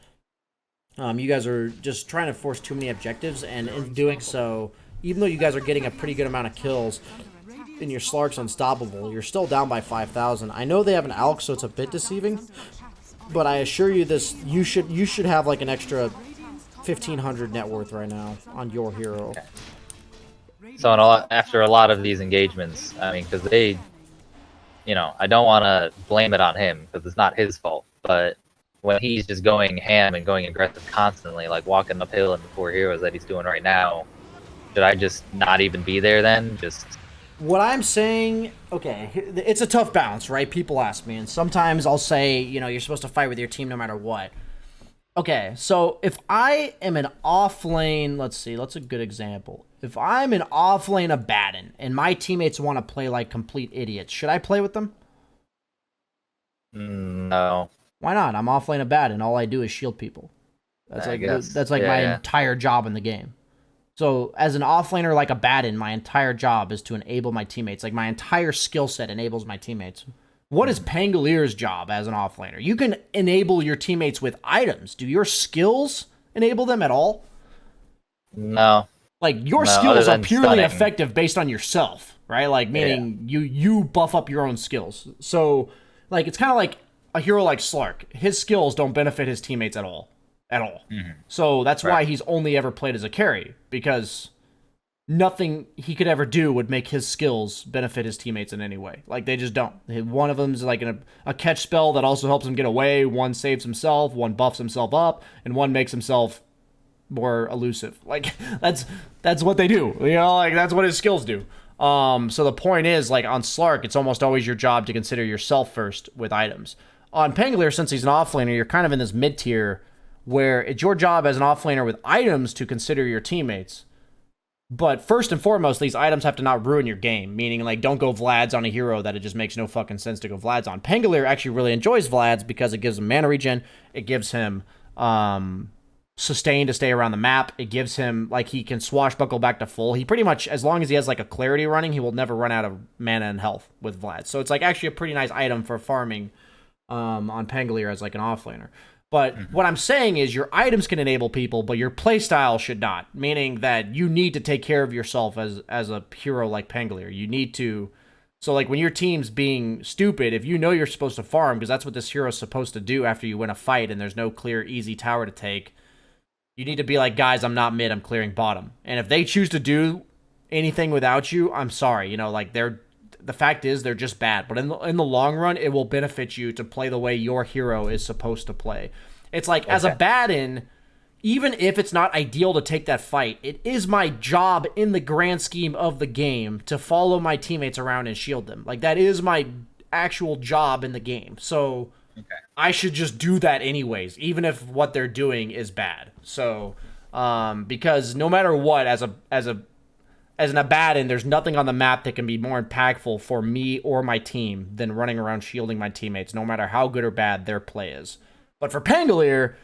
you guys are just trying to force too many objectives, and in doing so, even though you guys are getting a pretty good amount of kills, and your Slark's unstoppable, you're still down by 5,000. I know they have an Alk, so it's a bit deceiving, but I assure you this, you should have like an extra 1,500 net worth right now on your hero. Okay. So after a lot of these engagements, I mean, because they, you know, I don't want to blame it on him because it's not his fault. But when he's just going ham and going aggressive constantly, like walking uphill in the 4 heroes that he's doing right now, should I just not even be there then? Just what I'm saying, okay, it's a tough balance, right? People ask me, and sometimes I'll say, you know, you're supposed to fight with your team no matter what. Okay, so if I am an offlane, let's see, that's a good example. If I'm an offlane Abaddon and my teammates want to play like complete idiots, should I play with them? No. Why not? I'm offlane Abaddon. All I do is shield people. That's my entire job in the game. So as an offlaner like Abaddon, my entire job is to enable my teammates. Like, my entire skill set enables my teammates. What is Pangolier's job as an offlaner? You can enable your teammates with items. Do your skills enable them at all? No. Like, your skills are purely effective based on yourself, right? Like, meaning you buff up your own skills. So, like, it's kind of like a hero like Slark. His skills don't benefit his teammates at all. At all. So that's why he's only ever played as a carry, because nothing he could ever do would make his skills benefit his teammates in any way. Like, they just don't. One of them is like a catch spell that also helps him get away. One saves himself, one buffs himself up, and one makes himself more elusive. Like, that's what they do. You know, like, that's what his skills do. So the point is, like, on Slark, it's almost always your job to consider yourself first with items. On Pangolier, since he's an offlaner, you're kind of in this mid-tier where it's your job as an offlaner with items to consider your teammates. But first and foremost, these items have to not ruin your game, meaning, like, don't go Vlad's on a hero that it just makes no fucking sense to go Vlad's on. Pangolier actually really enjoys Vlad's because it gives him mana regen, it gives him sustain to stay around the map, it gives him, like, he can swashbuckle back to full. He pretty much, as long as he has, like, a clarity running, he will never run out of mana and health with Vlad. So it's, like, actually a pretty nice item for farming on Pangolier as, like, an offlaner. But what I'm saying is your items can enable people, but your playstyle should not. Meaning that you need to take care of yourself as a hero like Pangolier. You need to. So like when your team's being stupid, if you know you're supposed to farm, because that's what this hero is supposed to do after you win a fight and there's no clear, easy tower to take, you need to be like, guys, I'm not mid, I'm clearing bottom. And if they choose to do anything without you, I'm sorry. You know, like the fact is they're just bad. But in the long run, it will benefit you to play the way your hero is supposed to play. It's like, as a bad-in, even if it's not ideal to take that fight, it is my job in the grand scheme of the game to follow my teammates around and shield them. Like, that is my actual job in the game. So I should just do that anyways, even if what they're doing is bad. So, because no matter what, as an Abaddon, there's nothing on the map that can be more impactful for me or my team than running around shielding my teammates, no matter how good or bad their play is. But for Pangolier,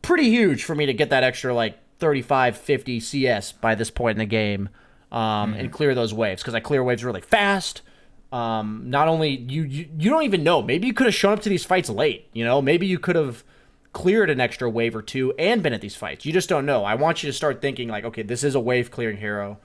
pretty huge for me to get that extra, like, 35, 50 CS by this point in the game and clear those waves, because I clear waves really fast. Not only, you don't even know. Maybe you could have shown up to these fights late, you know? Maybe you could have cleared an extra wave or two and been at these fights. You just don't know. I want you to start thinking, like, okay, this is a wave-clearing hero.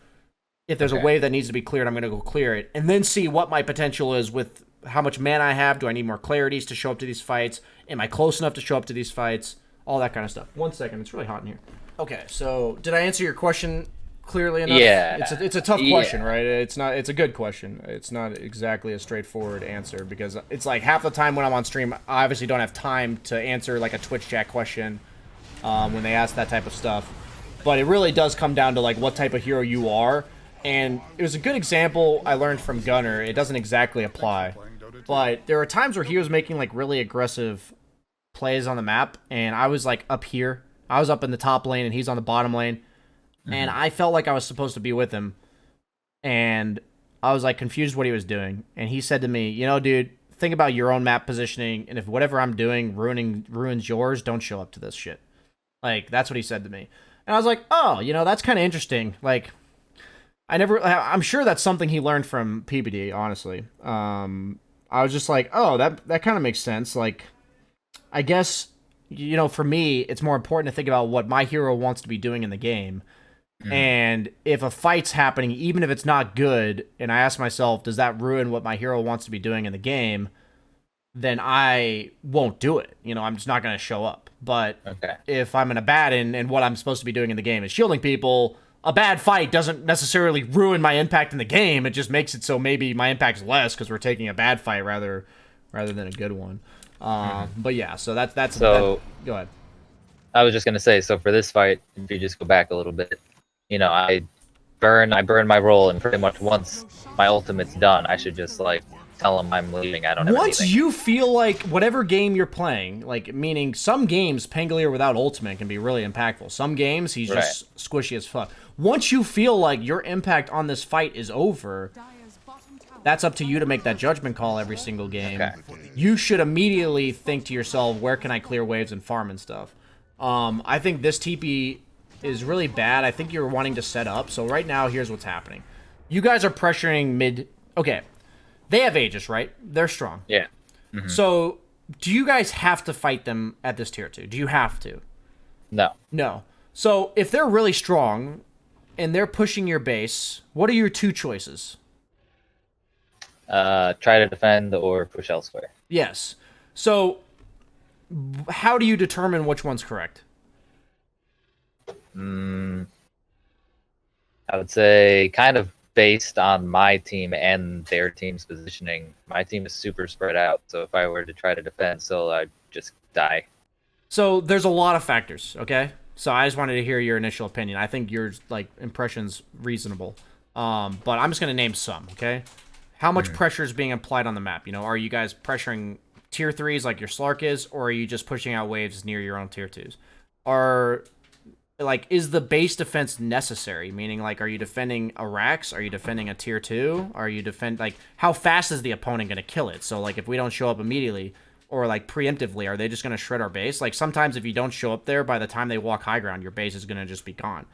If there's a wave that needs to be cleared, I'm going to go clear it. And then see what my potential is with how much mana I have. Do I need more clarities to show up to these fights? Am I close enough to show up to these fights? All that kind of stuff. 1 second. It's really hot in here. Okay, so did I answer your question clearly enough? Yeah. It's a tough question, right? It's a good question. It's not exactly a straightforward answer because it's like half the time when I'm on stream, I obviously don't have time to answer like a Twitch chat question when they ask that type of stuff. But it really does come down to like what type of hero you are. And it was a good example I learned from Gunner. It doesn't exactly apply. But there are times where he was making like really aggressive plays on the map, and I was like up here. I was up in the top lane, and he's on the bottom lane. And I felt like I was supposed to be with him. And I was like confused what he was doing. And he said to me, you know, dude, think about your own map positioning, and if whatever I'm doing ruins yours, don't show up to this shit. Like, that's what he said to me. And I was like, oh, you know, that's kind of interesting. Like, I'm sure that's something he learned from PBD, honestly. I was just like, oh, that kind of makes sense. Like, I guess, you know, for me, it's more important to think about what my hero wants to be doing in the game. And if a fight's happening, even if it's not good, and I ask myself, does that ruin what my hero wants to be doing in the game? Then I won't do it. You know, I'm just not going to show up. But if I'm in a Abaddon and what I'm supposed to be doing in the game is shielding people, a bad fight doesn't necessarily ruin my impact in the game. It just makes it so maybe my impact's less because we're taking a bad fight rather than a good one. But yeah, so that's so. Go ahead. I was just gonna say, so for this fight, if you just go back a little bit, you know, I burn my roll, and pretty much once my ultimate's done, I should just like tell them I'm leaving. I don't have Once anything. you feel like whatever game you're playing, like meaning some games Pangolier without ultimate can be really impactful. Some games he's just squishy as fuck. Once you feel like your impact on this fight is over, that's up to you to make that judgment call every single game. You should immediately think to yourself, where can I clear waves and farm and stuff? I think this TP is really bad. I think you're wanting to set up. So right now, here's what's happening. You guys are pressuring mid. Okay. They have Aegis, right? They're strong. Yeah. So do you guys have to fight them at this tier 2? Do you have to? No. No. So if they're really strong and they're pushing your base, what are your two choices? Try to defend or push elsewhere. Yes. So how do you determine which one's correct? I would say kind of based on my team and their team's positioning. My team is super spread out, so if I were to try to defend solo, I'd just die. So there's a lot of factors, okay? So I just wanted to hear your initial opinion. I think your like impression's reasonable. But I'm just gonna name some, okay? How much pressure is being applied on the map? You know, are you guys pressuring tier 3s like your Slark is, or are you just pushing out waves near your own tier 2s? Is the base defense necessary? Meaning, like, are you defending a Rax? Are you defending a tier 2? Are you how fast is the opponent going to kill it? So, like, if we don't show up immediately or, like, preemptively, are they just going to shred our base? Like, sometimes if you don't show up there, by the time they walk high ground, your base is going to just be gone.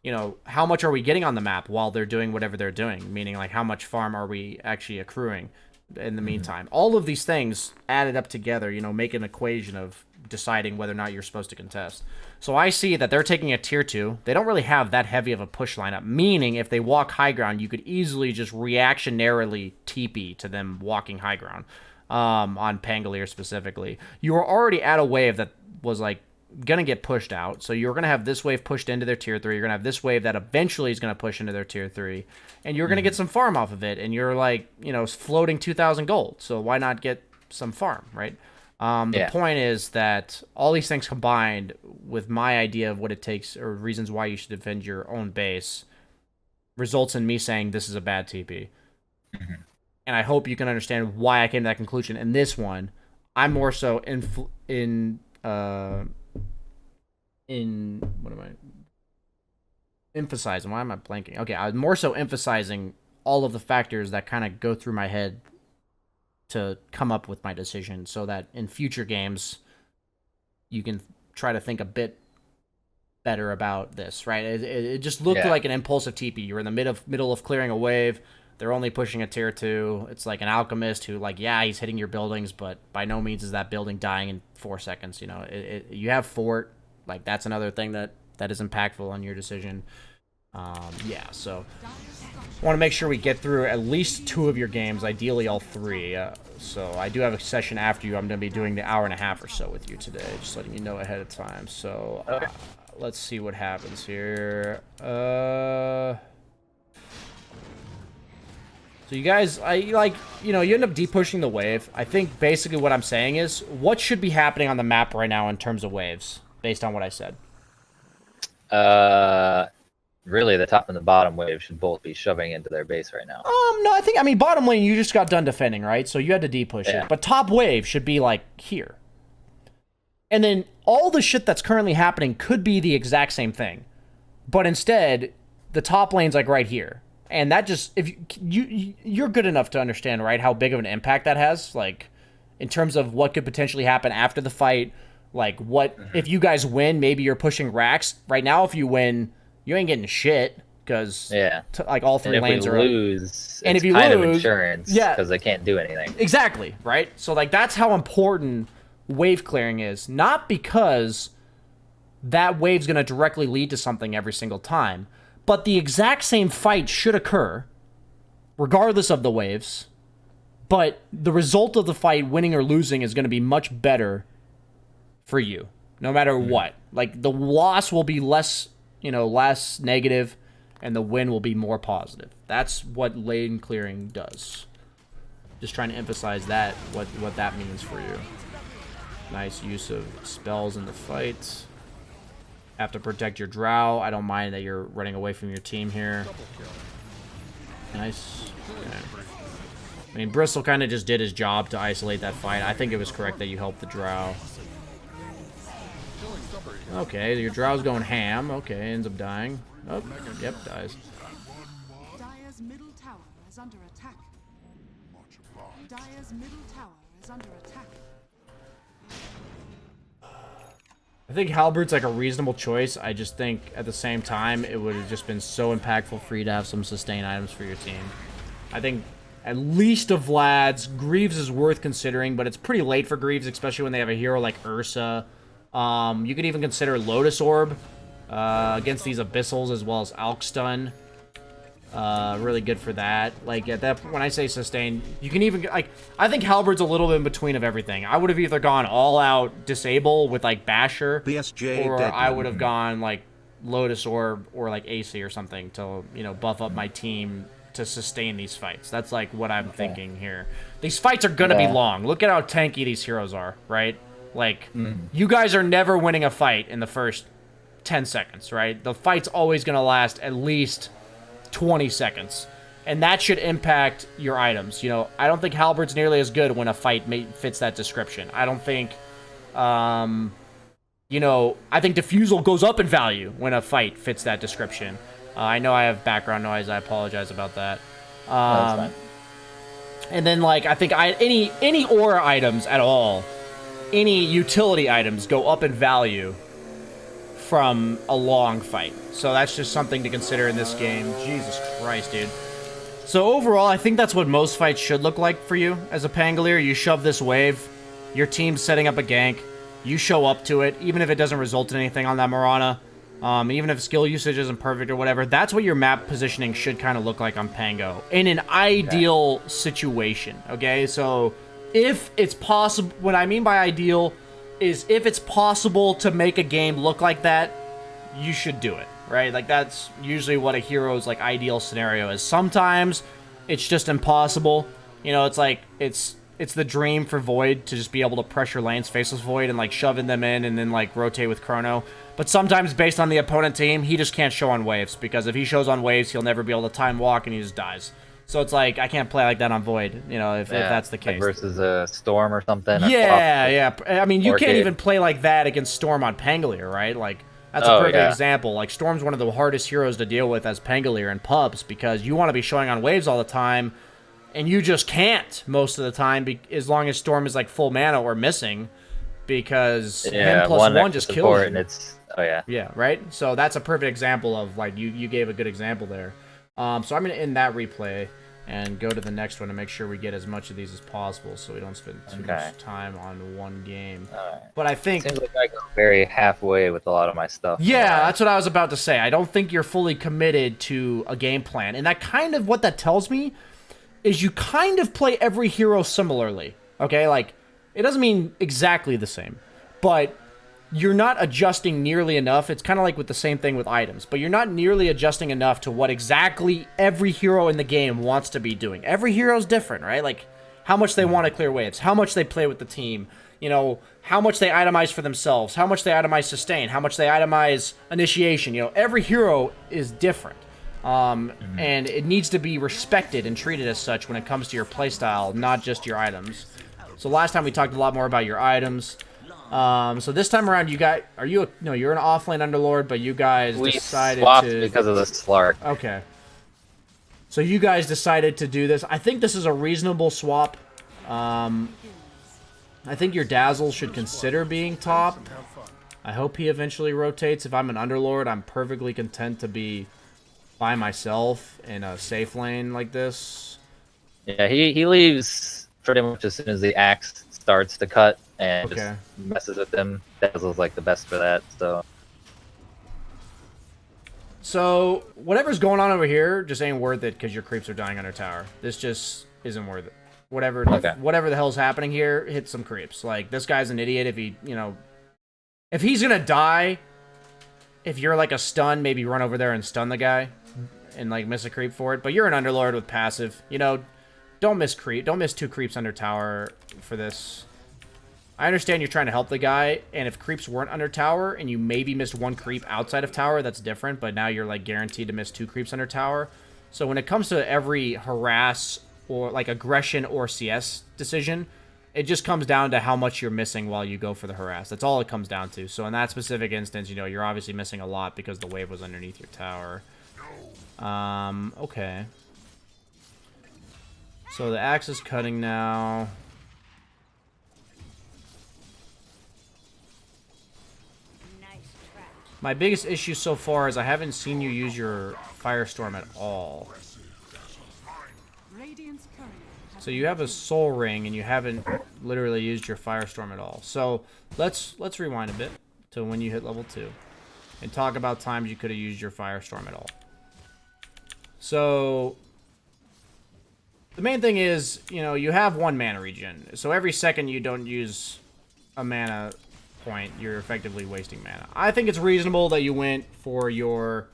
You know, how much are we getting on the map while they're doing whatever they're doing? Meaning, like, how much farm are we actually accruing in the meantime? All of these things added up together, you know, make an equation of deciding whether or not you're supposed to contest. So I see that they're taking a tier 2. They don't really have that heavy of a push lineup, meaning if they walk high ground, you could easily just reactionarily TP to them walking high ground on Pangolier specifically. You were already at a wave that was like going to get pushed out. So you're going to have this wave pushed into their tier 3. You're going to have this wave that eventually is going to push into their tier 3. And you're going to get some farm off of it. And you're like, you know, floating 2,000 gold. So why not get some farm, right? The point is that all these things combined with my idea of what it takes or reasons why you should defend your own base results in me saying this is a bad TP. And I hope you can understand why I came to that conclusion. In this one, I'm more so emphasizing. Why am I blanking? Okay, I'm more so emphasizing all of the factors that kind of go through my head to come up with my decision, so that in future games you can try to think a bit better about this, right? It just looked like an impulsive TP. You're in the middle of clearing a wave. They're only pushing a tier 2. It's like an alchemist who, like, yeah, he's hitting your buildings, but by no means is that building dying in 4 seconds. You know, you have fort. Like, that's another thing that is impactful on your decision. So I want to make sure we get through at least 2 of your games, ideally all 3. So I do have a session after you. I'm going to be doing the hour and a half or so with you today, just letting you know ahead of time. So let's see what happens here. So you guys, you end up depushing the wave. I think basically what I'm saying is, what should be happening on the map right now in terms of waves, based on what I said? Really, the top and the bottom wave should both be shoving into their base right now. No, I mean, bottom lane, you just got done defending, right? So you had to depush it. But top wave should be, like, here. And then all the shit that's currently happening could be the exact same thing. But instead, the top lane's, like, right here. And that just, if you're good enough to understand, right, how big of an impact that has, like, in terms of what could potentially happen after the fight. Like, what, if you guys win, maybe you're pushing racks. Right now, if you win, you ain't getting shit, because like all 3 lanes are lose, and it's if you kind lose, of insurance, because they can't do anything. Exactly, right? So like that's how important wave clearing is, not because that wave's going to directly lead to something every single time, but the exact same fight should occur regardless of the waves, but the result of the fight, winning or losing, is going to be much better for you, no matter what. Like, the loss will be less negative, and the win will be more positive. That's what lane clearing does. Just trying to emphasize that, what that means for you. Nice use of spells in the fight. Have to protect your drow. I don't mind that you're running away from your team here. Nice. Okay. I mean, Bristle kind of just did his job to isolate that fight. I think it was correct that you helped the drow. Okay, your drow's going ham. Okay, ends up dying. Oh, yep, dies. Dire's middle tower is under attack. Dire's middle tower is under attack. I think Halbert's like a reasonable choice. I just think at the same time it would have just been so impactful for you to have some sustain items for your team. I think at least of Vlad's, Greaves is worth considering, but it's pretty late for Greaves, especially when they have a hero like Ursa. You could even consider Lotus Orb against these Abyssals, as well as Alkstun. Really good for that. Like, at that, when I say sustain, you can even, like, I think Halberd's a little bit in between of everything. I would have either gone all out Disable with, like, Basher, BSJ or dead. I would have gone, like, Lotus Orb or, like, AC or something to, you know, buff up my team to sustain these fights. That's, like, what I'm thinking here. These fights are gonna be long. Look at how tanky these heroes are, right? Like, you guys are never winning a fight in the first 10 seconds, right? The fight's always going to last at least 20 seconds. And that should impact your items. You know, I don't think Halbert's nearly as good when a fight fits that description. I don't think, you know, I think Diffusal goes up in value when a fight fits that description. I know I have background noise. I apologize about that. That's fine. And then, like, I think any aura items at all, any utility items go up in value from a long fight. So that's just something to consider in this game. Jesus Christ, dude. So overall, I think that's what most fights should look like for you as a Pangolier. You shove this wave, your team's setting up a gank, You show up to it, even if it doesn't result in anything on that Mirana. Even if skill usage isn't perfect or whatever, that's what your map positioning should kind of look like on Pango. In an ideal situation, okay? So, if it's possible, what I mean by ideal is if it's possible to make a game look like that, you should do it, right? Like, that's usually what a hero's, like, ideal scenario is. Sometimes, it's just impossible. You know, it's like, it's the dream for Void to just be able to pressure lanes, faceless Void, and, like, shoving them in and then, like, rotate with Chrono. But sometimes, based on the opponent team, he just can't show on waves, because if he shows on waves, he'll never be able to time walk, and he just dies. So it's like, I can't play like that on Void, you know, if that's the case. Like versus a Storm or something. Yeah. I mean, you can't Orchid. even play like that against Storm on Pangolier, right? Like, that's a perfect example. Like, Storm's one of the hardest heroes to deal with as Pangolier in pubs, because you want to be showing on waves all the time, and you just can't most of the time, as long as Storm is, like, full mana or missing, because him plus one just kills you. And it's, Yeah, right? So that's a perfect example of, like, you gave a good example there. So I'm going to end that replay and go to the next one to make sure we get as much of these as possible so we don't spend too much time on one game. But I think... Seems like I go very halfway with a lot of my stuff. Yeah, that's what I was about to say. I don't think you're fully committed to a game plan. And that kind of, what that tells me is you kind of play every hero similarly. Okay? Like, it doesn't mean exactly the same. But you're not adjusting nearly enough. It's kind of like with the same thing with items, but you're not nearly adjusting enough to what exactly every hero in the game wants to be doing. Every hero's different, right? Like, how much they want to clear waves, how much they play with the team, you know, how much they itemize for themselves, how much they itemize sustain, how much they itemize initiation. You know, every hero is different. And it needs to be respected and treated as such when it comes to your playstyle, not just your items. So last time we talked a lot more about your items. So this time around, you're an offlane underlord, but you guys decided swapped to... because of the Slark. Okay. So you guys decided to do this. I think this is a reasonable swap. I think your Dazzle should consider being top. I hope he eventually rotates. If I'm an underlord, I'm perfectly content to be by myself in a safe lane like this. Yeah, he leaves pretty much as soon as the axe starts to cut and just messes with them. Dazzle's like the best for that, So, whatever's going on over here just ain't worth it because your creeps are dying under tower. This just isn't worth it. Whatever the hell's happening here, hit some creeps. Like, this guy's an idiot if he, you know... If he's gonna die, if you're like a stun, maybe run over there and stun the guy and, like, miss a creep for it. But you're an underlord with passive. You know, don't miss creep. Don't miss 2 creeps under tower for this. I understand you're trying to help the guy, and if creeps weren't under tower, and you maybe missed 1 creep outside of tower, that's different, but now you're, like, guaranteed to miss 2 creeps under tower. So when it comes to every harass or, like, aggression or CS decision, it just comes down to how much you're missing while you go for the harass. That's all it comes down to. So in that specific instance, you know, you're obviously missing a lot because the wave was underneath your tower. Okay. So the axe is cutting now. My biggest issue so far is I haven't seen you use your Firestorm at all. So you have a Soul Ring and you haven't literally used your Firestorm at all. So let's rewind a bit to when you hit level 2 and talk about times you could have used your Firestorm at all. So the main thing is, you know, you have 1 mana regen. So every second you don't use a mana point, you're effectively wasting mana. I think it's reasonable that you went for your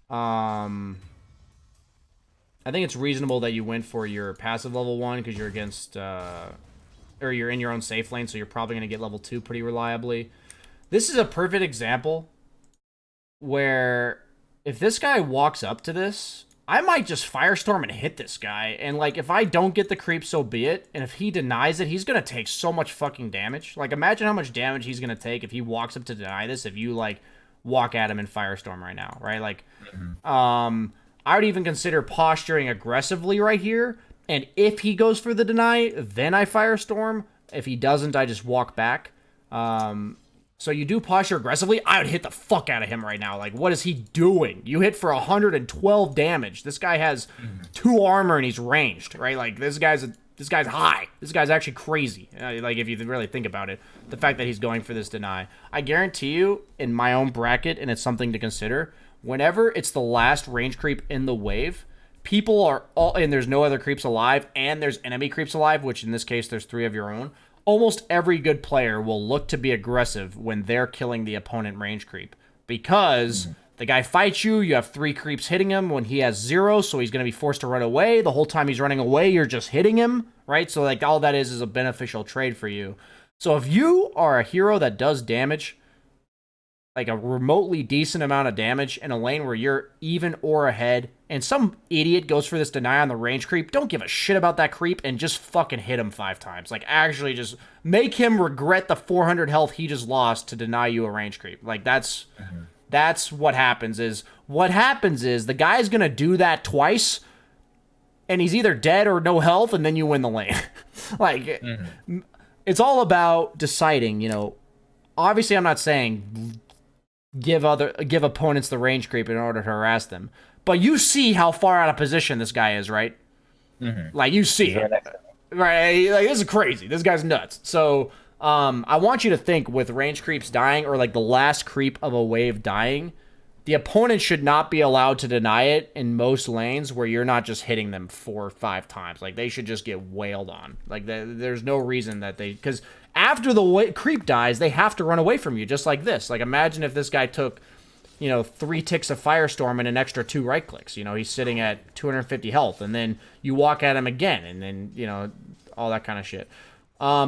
I think it's reasonable that you went for your passive level 1 because you're against or you're in your own safe lane, so you're probably going to get level 2 pretty reliably. This is a perfect example where if this guy walks up to this, I might just Firestorm and hit this guy. And, like, if I don't get the creep, so be it. And if he denies it, he's going to take so much fucking damage. Like, imagine how much damage he's going to take if he walks up to deny this, if you, like, walk at him in Firestorm right now, right? Like, I would even consider posturing aggressively right here. And if he goes for the deny, then I Firestorm. If he doesn't, I just walk back. So you do posture aggressively, I would hit the fuck out of him right now. Like, what is he doing? You hit for 112 damage. This guy has 2 armor and he's ranged, right? Like, this guy's this guy's high. This guy's actually crazy. Like, if you really think about it, the fact that he's going for this deny. I guarantee you, in my own bracket, and it's something to consider, whenever it's the last range creep in the wave, people are all, and there's no other creeps alive, and there's enemy creeps alive, which in this case, there's 3 of your own. Almost every good player will look to be aggressive when they're killing the opponent range creep. Because the guy fights you, you have 3 creeps hitting him when he has 0, so he's going to be forced to run away. The whole time he's running away, you're just hitting him, right? So, like, all that is a beneficial trade for you. So if you are a hero that does damage, like a remotely decent amount of damage in a lane where you're even or ahead, and some idiot goes for this deny on the range creep, don't give a shit about that creep and just fucking hit him 5 times. Like, actually just make him regret the 400 health he just lost to deny you a range creep. Like, that's what happens is the guy's gonna do that twice, and he's either dead or no health, and then you win the lane. Like, it's all about deciding, you know. Obviously, I'm not saying give opponents the range creep in order to harass them, but you see how far out of position this guy is, right? Like, you see it, right? Like, this is crazy. This guy's nuts. So, I want you to think, with range creeps dying, or like the last creep of a wave dying, the opponent should not be allowed to deny it in most lanes where you're not just hitting them 4 or 5 times. Like, they should just get wailed on. Like, there's no reason that they... Because after the creep dies, they have to run away from you, just like this. Like, imagine if this guy took, 3 ticks of Firestorm and an extra 2 right clicks. He's sitting at 250 health, and then you walk at him again, and then, all that kind of shit.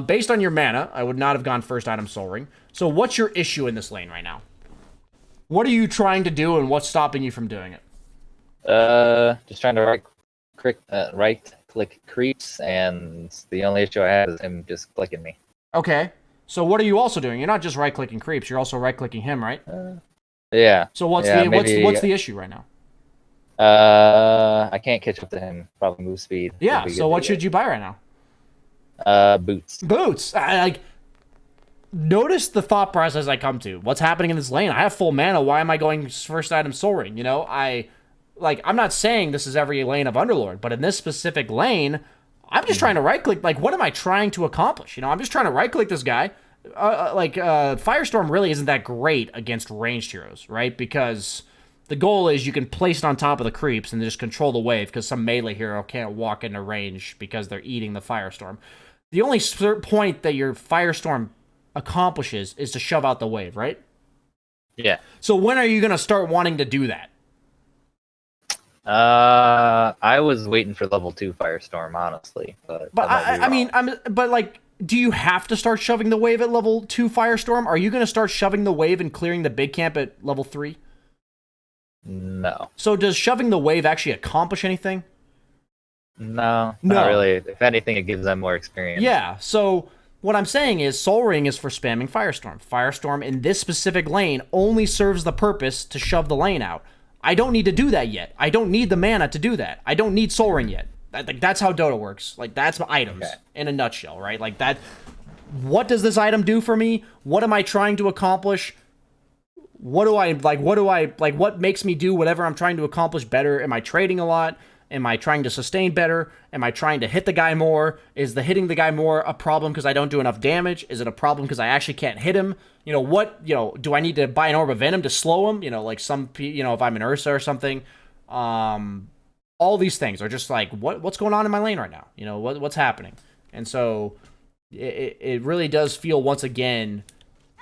Based on your mana, I would not have gone first item Soul Ring. So what's your issue in this lane right now? What are you trying to do, and what's stopping you from doing it? Just trying to right click creeps, and the only issue I have is him just clicking me. Okay. So what are you also doing? You're not just right clicking creeps, you're also right clicking him, right? Yeah. So what's the issue right now? I can't catch up to him. Probably move speed. Yeah. So what should you buy right now? Boots. Boots. Notice the thought process I come to. What's happening in this lane? I have full mana. Why am I going first item Soul Ring? I'm not saying this is every lane of Underlord, but in this specific lane, I'm just trying to right click. Like, what am I trying to accomplish? I'm just trying to right click this guy. Firestorm really isn't that great against ranged heroes, right? Because the goal is you can place it on top of the creeps and just control the wave, because some melee hero can't walk into range because they're eating the Firestorm. The only point that your Firestorm accomplishes is to shove out the wave, right? Yeah. So when are you going to start wanting to do that? I was waiting for level 2 Firestorm, honestly. But do you have to start shoving the wave at level 2 Firestorm? Are you going to start shoving the wave and clearing the big camp at level 3? No. So does shoving the wave actually accomplish anything? No, not really. If anything, it gives them more experience. Yeah, so what I'm saying is Soul Ring is for spamming Firestorm. Firestorm in this specific lane only serves the purpose to shove the lane out. I don't need to do that yet. I don't need the mana to do that. I don't need Soul Ring yet. That's how Dota works. Like, that's items in a nutshell, right? Like, that. What does this item do for me? What am I trying to accomplish? What makes me do whatever I'm trying to accomplish better? Am I trading a lot? Am I trying to sustain better? Am I trying to hit the guy more? Is the hitting the guy more a problem because I don't do enough damage? Is it a problem because I actually can't hit him? Do I need to buy an Orb of Venom to slow him? If I'm an Ursa or something. All these things are just like, what's going on in my lane right now? What's happening? And so it really does feel, once again,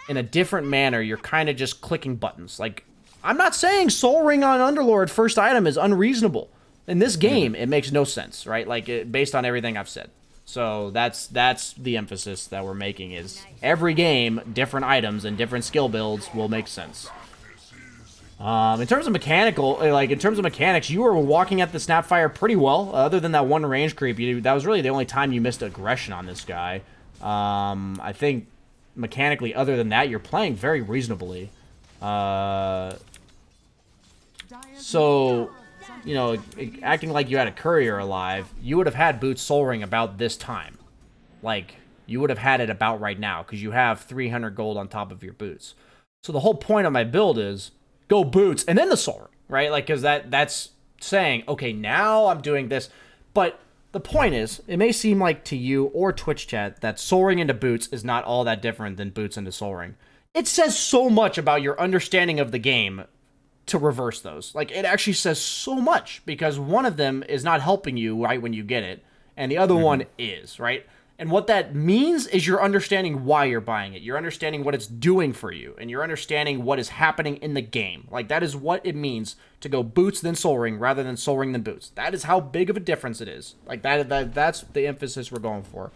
in a different manner, you're kind of just clicking buttons. Like, I'm not saying Soul Ring on Underlord first item is unreasonable. In this game, it makes no sense, right? Like, based on everything I've said. So that's the emphasis that we're making, is every game, different items and different skill builds will make sense. In terms of mechanics, you were walking at the Snapfire pretty well. Other than that one range creep, that was really the only time you missed aggression on this guy. I think mechanically, other than that, you're playing very reasonably. So, acting like you had a courier alive, you would have had Boots Soul Ring about this time. Like, you would have had it about right now, because you have 300 gold on top of your Boots. So the whole point of my build is, go Boots, and then the Soul Ring, right? Like, because that's saying, okay, now I'm doing this. But the point is, it may seem like to you or Twitch chat that soaring into boots is not all that different than boots into soaring. It says so much about your understanding of the game to reverse those. Like, it actually says so much, because one of them is not helping you right when you get it, and the other one is, right? And what that means is you're understanding why you're buying it. You're understanding what it's doing for you, and you're understanding what is happening in the game. Like, that is what it means to go boots then soul ring rather than soul ring then boots. That is how big of a difference it is. Like, that's the emphasis we're going for.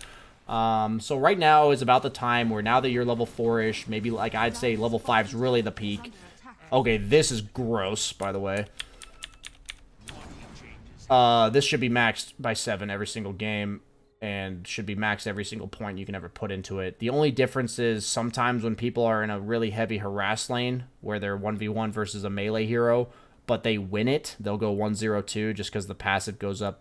So right now is about the time where, now that you're level 4-ish, maybe, like, I'd say level 5 is really the peak. Okay, this is gross, by the way. This should be maxed by 7 every single game, and should be maxed every single point you can ever put into it. The only difference is sometimes when people are in a really heavy harass lane, where they're 1v1 versus a melee hero, but they win it, they'll go 1-0-2 just because the passive goes up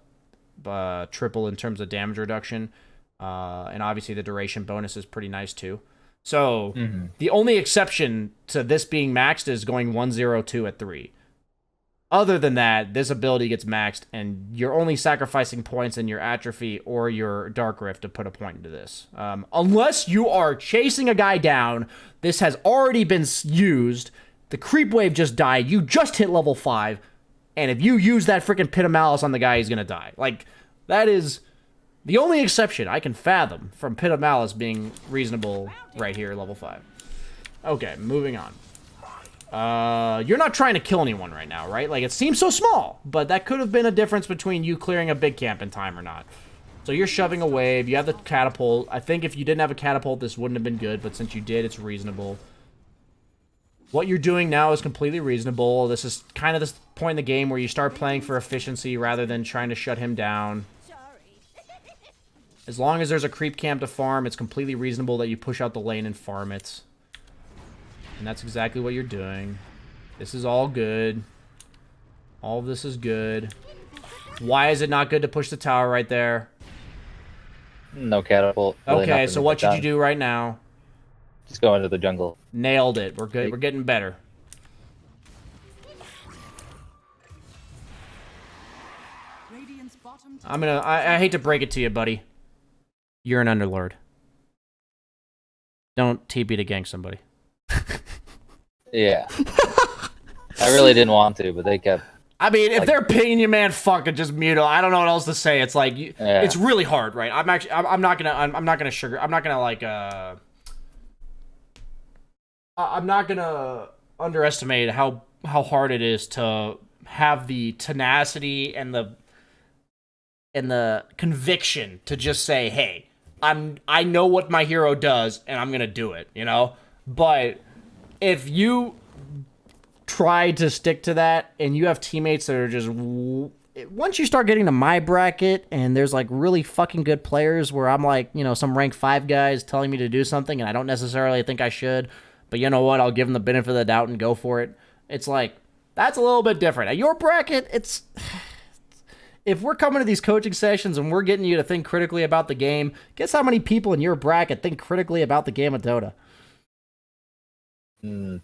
triple in terms of damage reduction. And obviously the duration bonus is pretty nice too. So the only exception to this being maxed is going 1-0-2 at 3. Other than that, this ability gets maxed, and you're only sacrificing points in your Atrophy or your Dark Rift to put a point into this. Unless you are chasing a guy down, this has already been used, the creep wave just died, you just hit level 5, and if you use that freaking Pit of Malice on the guy, he's gonna die. Like, that is the only exception I can fathom from Pit of Malice being reasonable right here, level 5. Okay, moving on. You're not trying to kill anyone right now, right? Like, it seems so small, but that could have been a difference between you clearing a big camp in time or not. So you're shoving a wave, you have the catapult. I think if you didn't have a catapult, this wouldn't have been good, but since you did, it's reasonable. What you're doing now is completely reasonable. This is kind of the point in the game where you start playing for efficiency rather than trying to shut him down. As long as there's a creep camp to farm, it's completely reasonable that you push out the lane and farm it. And that's exactly what you're doing. This is all good. All of this is good. Why is it not good to push the tower right there? No catapult. Really Okay, so what should you do right now? Just go into the jungle. Nailed it. We're good. We're getting better. I hate to break it to you, buddy. You're an underlord. Don't TP to gank somebody. Yeah. I really didn't want to, but they kept... I mean, if they're pinging you, man, fuck it, just mute it. I don't know what else to say. It's like, it's really hard, right? I'm not gonna underestimate how hard it is to have the tenacity and the conviction to just say, hey, I know what my hero does, and I'm gonna do it, you know? But if you try to stick to that, and you have teammates that are just... Once you start getting to my bracket, and there's, like, really fucking good players where I'm, like, you know, some rank 5 guys telling me to do something, and I don't necessarily think I should, but you know what? I'll give them the benefit of the doubt and go for it. It's like, that's a little bit different. At your bracket, it's... If we're coming to these coaching sessions and we're getting you to think critically about the game, guess how many people in your bracket think critically about the game of Dota?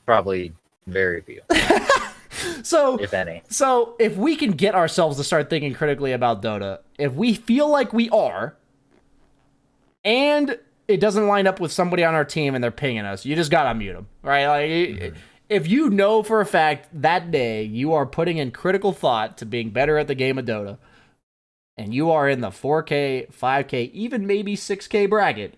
Probably very few. So, if any. So, if we can get ourselves to start thinking critically about Dota, if we feel like we are, and it doesn't line up with somebody on our team and they're pinging us, you just gotta mute them, right? Like, if you know for a fact that day you are putting in critical thought to being better at the game of Dota, and you are in the 4K, 5K, even maybe 6K bracket,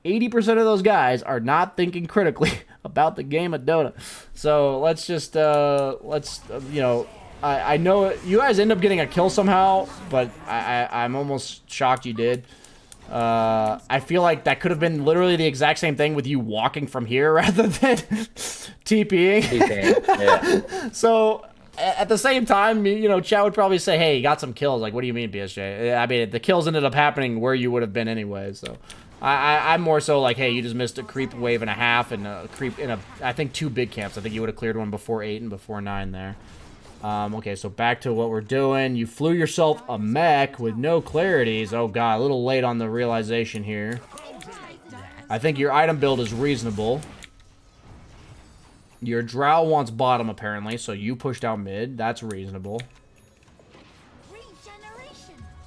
80% of those guys are not thinking critically about the game of Dota. So let's just, you know, I know you guys end up getting a kill somehow, but I'm almost shocked you did. I feel like that could have been literally the exact same thing with you walking from here rather than TPing. Yeah. So at the same time, you know, chat would probably say, hey, you got some kills. Like, what do you mean, BSJ? I mean, the kills ended up happening where you would have been anyway, so... I'm more so like, hey, you just missed a creep wave and a half and a creep in I think 2 big camps. I think you would have cleared one before 8 and before 9 there. Okay, so back to what we're doing. You flew yourself a mech with no clarities. Oh, God, a little late on the realization here. I think your item build is reasonable. Your drow wants bottom, apparently, so you pushed out mid. That's reasonable.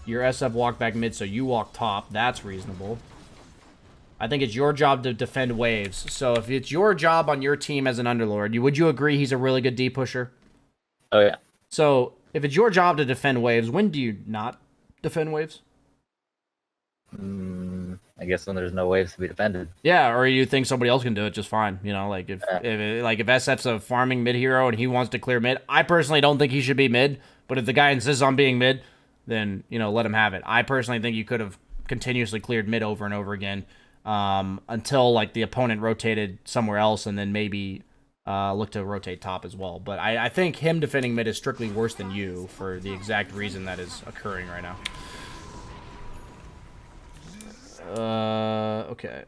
Your SF walk back mid, so you walk top. That's reasonable. I think it's your job to defend waves. So if it's your job on your team as an Underlord, would you agree he's a really good D pusher? Oh yeah. So if it's your job to defend waves, when do you not defend waves? I guess when there's no waves to be defended. Yeah, or you think somebody else can do it just fine. You know, like if SF's a farming mid hero and he wants to clear mid, I personally don't think he should be mid. But if the guy insists on being mid, then let him have it. I personally think you could have continuously cleared mid over and over again until like the opponent rotated somewhere else, and then maybe look to rotate top as well. But I think him defending mid is strictly worse than you for the exact reason that is occurring right now. Okay.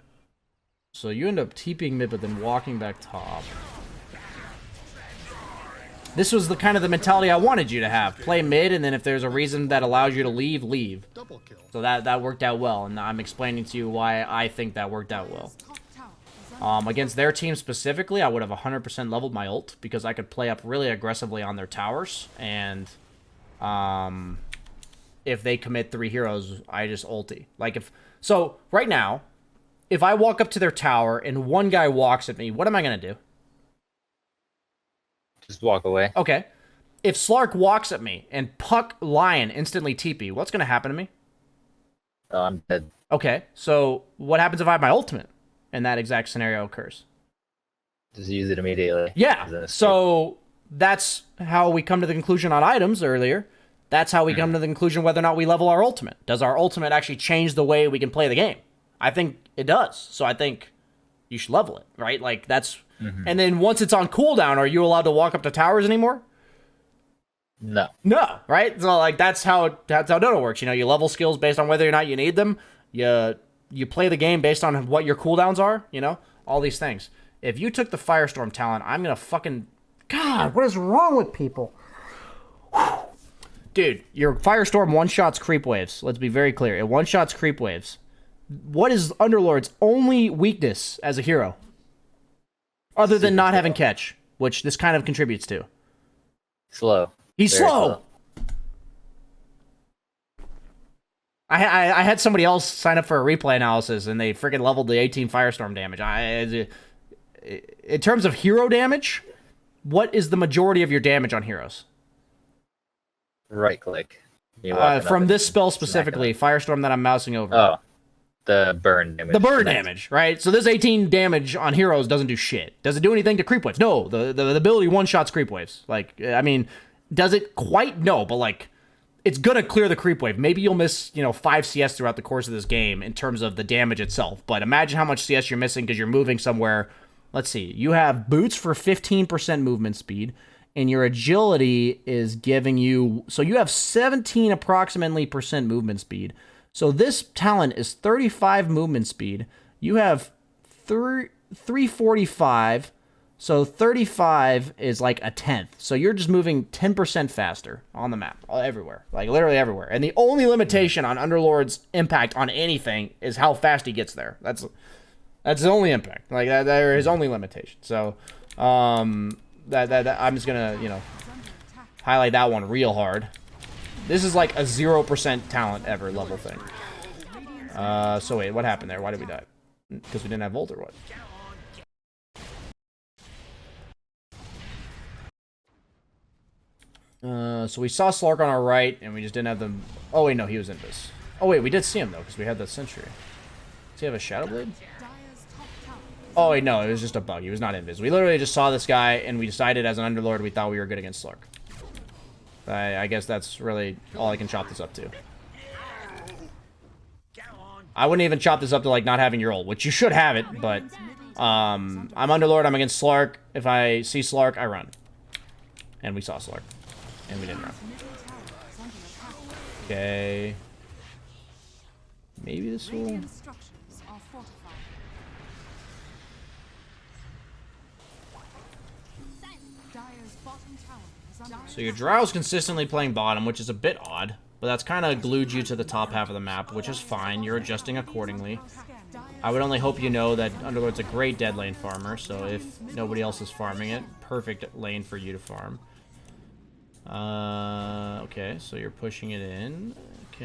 So you end up TPing mid, but then walking back top. This was the kind of the mentality I wanted you to have. Play mid, and then if there's a reason that allows you to leave, leave. Double kill. So that worked out well, and I'm explaining to you why I think that worked out well. Against their team specifically, I would have 100% leveled my ult, because I could play up really aggressively on their towers, and if they commit 3 heroes, I just ulti. So, right now, if I walk up to their tower and one guy walks at me, what am I going to do? Just walk away. Okay. If Slark walks at me and Puck Lion instantly TP, what's going to happen to me? Oh, I'm dead. Okay, so what happens if I have my ultimate and that exact scenario occurs? Just use it immediately. Yeah, so that's how we come to the conclusion on items earlier. That's how we come to the conclusion whether or not we level our ultimate. Does our ultimate actually change the way we can play the game? I think it does. So I think you should level it, right? Like, that's... And then once it's on cooldown, are you allowed to walk up to towers anymore? No. No, right? So, like, that's how Dota works. You level skills based on whether or not you need them. You play the game based on what your cooldowns are, all these things. If you took the Firestorm talent, I'm going to fucking... God, what is wrong with people? Dude, your Firestorm one-shots creep waves. Let's be very clear. It one-shots creep waves. What is Underlord's only weakness as a hero? Other than not having catch, which this kind of contributes to. Slow. He's slow. I had somebody else sign up for a replay analysis, and they freaking leveled the 18 Firestorm damage. In terms of hero damage, what is the majority of your damage on heroes? Right click. From this spell specifically, Firestorm that I'm mousing over. Oh, the burn damage. The burn damage, right? So this 18 damage on heroes doesn't do shit. Does it do anything to creep waves? No, the ability one-shots creep waves. Like, I mean, does it quite? No, but like, it's gonna clear the creep wave. Maybe you'll miss, 5 CS throughout the course of this game in terms of the damage itself. But imagine how much CS you're missing because you're moving somewhere. Let's see. You have boots for 15% movement speed. And your agility is giving you... So you have 17 approximately % movement speed. So this talent is 35 movement speed. You have 345. So 35 is like a tenth. So you're just moving 10% faster on the map. Everywhere. Like literally everywhere. And the only limitation on Underlord's impact on anything is how fast he gets there. That's his only impact. Like that is his only limitation. So... That I'm just gonna, highlight that one real hard. This is like a 0% talent ever level thing. So wait, what happened there? Why did we die? Because we didn't have Volt or what? So we saw Slark on our right, and we just didn't have them. Oh wait, no, he was Invis. Oh wait, we did see him though, because we had the Sentry. Does he have a Shadow Blade? Oh, wait, no, it was just a bug. He was not invis. We literally just saw this guy, and we decided as an Underlord we thought we were good against Slark. I guess that's really all I can chop this up to. I wouldn't even chop this up to, like, not having your ult, which you should have it, but I'm Underlord, I'm against Slark. If I see Slark, I run. And we saw Slark. And we didn't run. Okay. Maybe this will... So your Drow's consistently playing bottom, which is a bit odd, but that's kind of glued you to the top half of the map, which is fine. You're adjusting accordingly. I would only hope you know that Underlord's a great dead lane farmer, so if nobody else is farming it, perfect lane for you to farm. Okay, so you're pushing it in.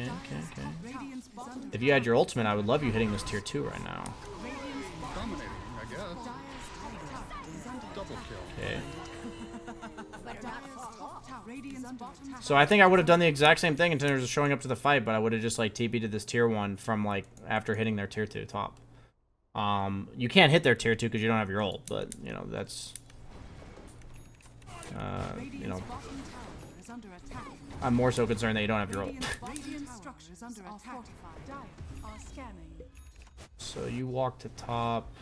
okay. Radiant's bottom If you had your ultimate, I would love you hitting this tier 2 right now. Dominating, I guess. Double kill. Okay. Radiant's bottom So I think I would have done the exact same thing in terms of showing up to the fight, but I would have just like TP'd to this tier 1 from like after hitting their tier 2 top. You can't hit their tier 2 because you don't have your ult, but you know that's you know, bottom tower is under attack. I'm more so concerned that you don't have your ult. Radiant structures under attack. Dire are scanning. So you walk to top.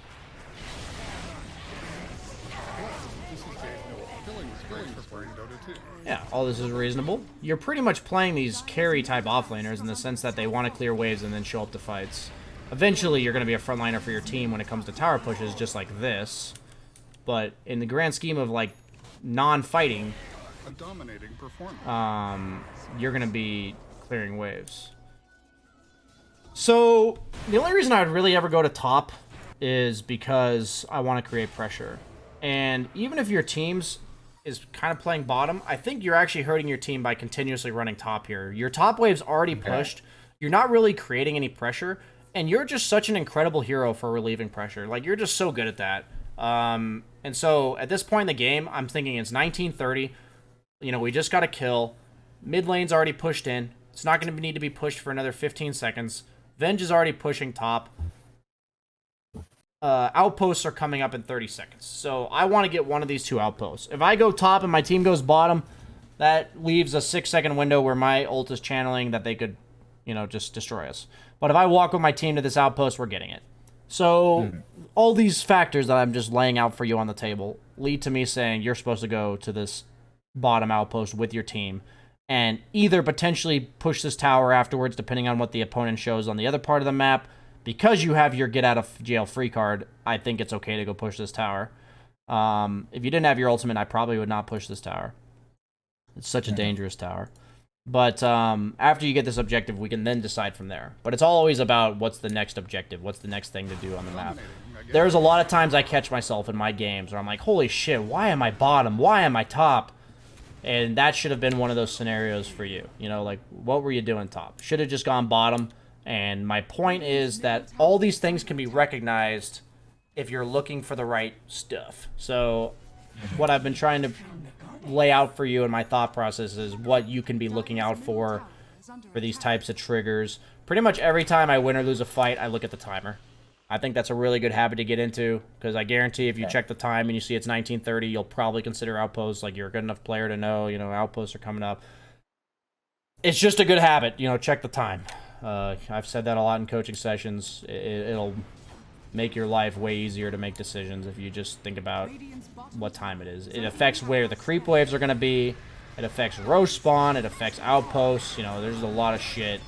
This is killing is great for Dota 2. Yeah, all this is reasonable. You're pretty much playing these carry type offlaners in the sense that they want to clear waves and then show up to fights. Eventually, you're going to be a frontliner for your team when it comes to tower pushes, just like this. But in the grand scheme of like non-fighting, A dominating performance. you're going to be clearing waves. So the only reason I would really ever go to top is because I want to create pressure. And even if your team's is kind of playing bottom, I think you're actually hurting your team by continuously running top here. Your top wave's already pushed. You're not really creating any pressure, and you're just such an incredible hero for relieving pressure. Like, you're just so good at that. And so at this point in the game, I'm thinking it's 1930. You know, we just got a kill. Mid lane's already pushed in. It's not going to need to be pushed for another 15 seconds. Venge is already pushing top. Outposts are coming up in 30 seconds. So I want to get one of these two outposts. If I go top and my team goes bottom, that leaves a 6-second window where my ult is channeling that they could, you know, just destroy us. But if I walk with my team to this outpost, we're getting it. So all these factors that I'm just laying out for you on the table lead to me saying you're supposed to go to this bottom outpost with your team and either potentially push this tower afterwards, depending on what the opponent shows on the other part of the map. Because you have your get out of jail free card, I think it's okay to go push this tower. If you didn't have your ultimate, I probably would not push this tower. It's such a dangerous tower. But after you get this objective, we can then decide from there. But it's always about what's the next objective, what's the next thing to do on the map. There's a lot of times I catch myself in my games where I'm like, holy shit, why am I bottom? Why am I top? And that should have been one of those scenarios for you. You know, like, what were you doing top? Should have just gone bottom. And my point is that all these things can be recognized if you're looking for the right stuff. So what I've been trying to lay out for you in my thought process is what you can be looking out for these types of triggers. Pretty much every time I win or lose a fight, I look at the timer. I think that's a really good habit to get into, because I guarantee if you check the time and you see it's 19:30, you'll probably consider outposts. Like, you're a good enough player to know, you know, outposts are coming up. It's just a good habit, you know, check the time. I've said that a lot in coaching sessions. It'll make your life way easier to make decisions if you just think about what time it is. It affects where the creep waves are going to be. It affects roast spawn. It affects outposts. You know, there's a lot of shit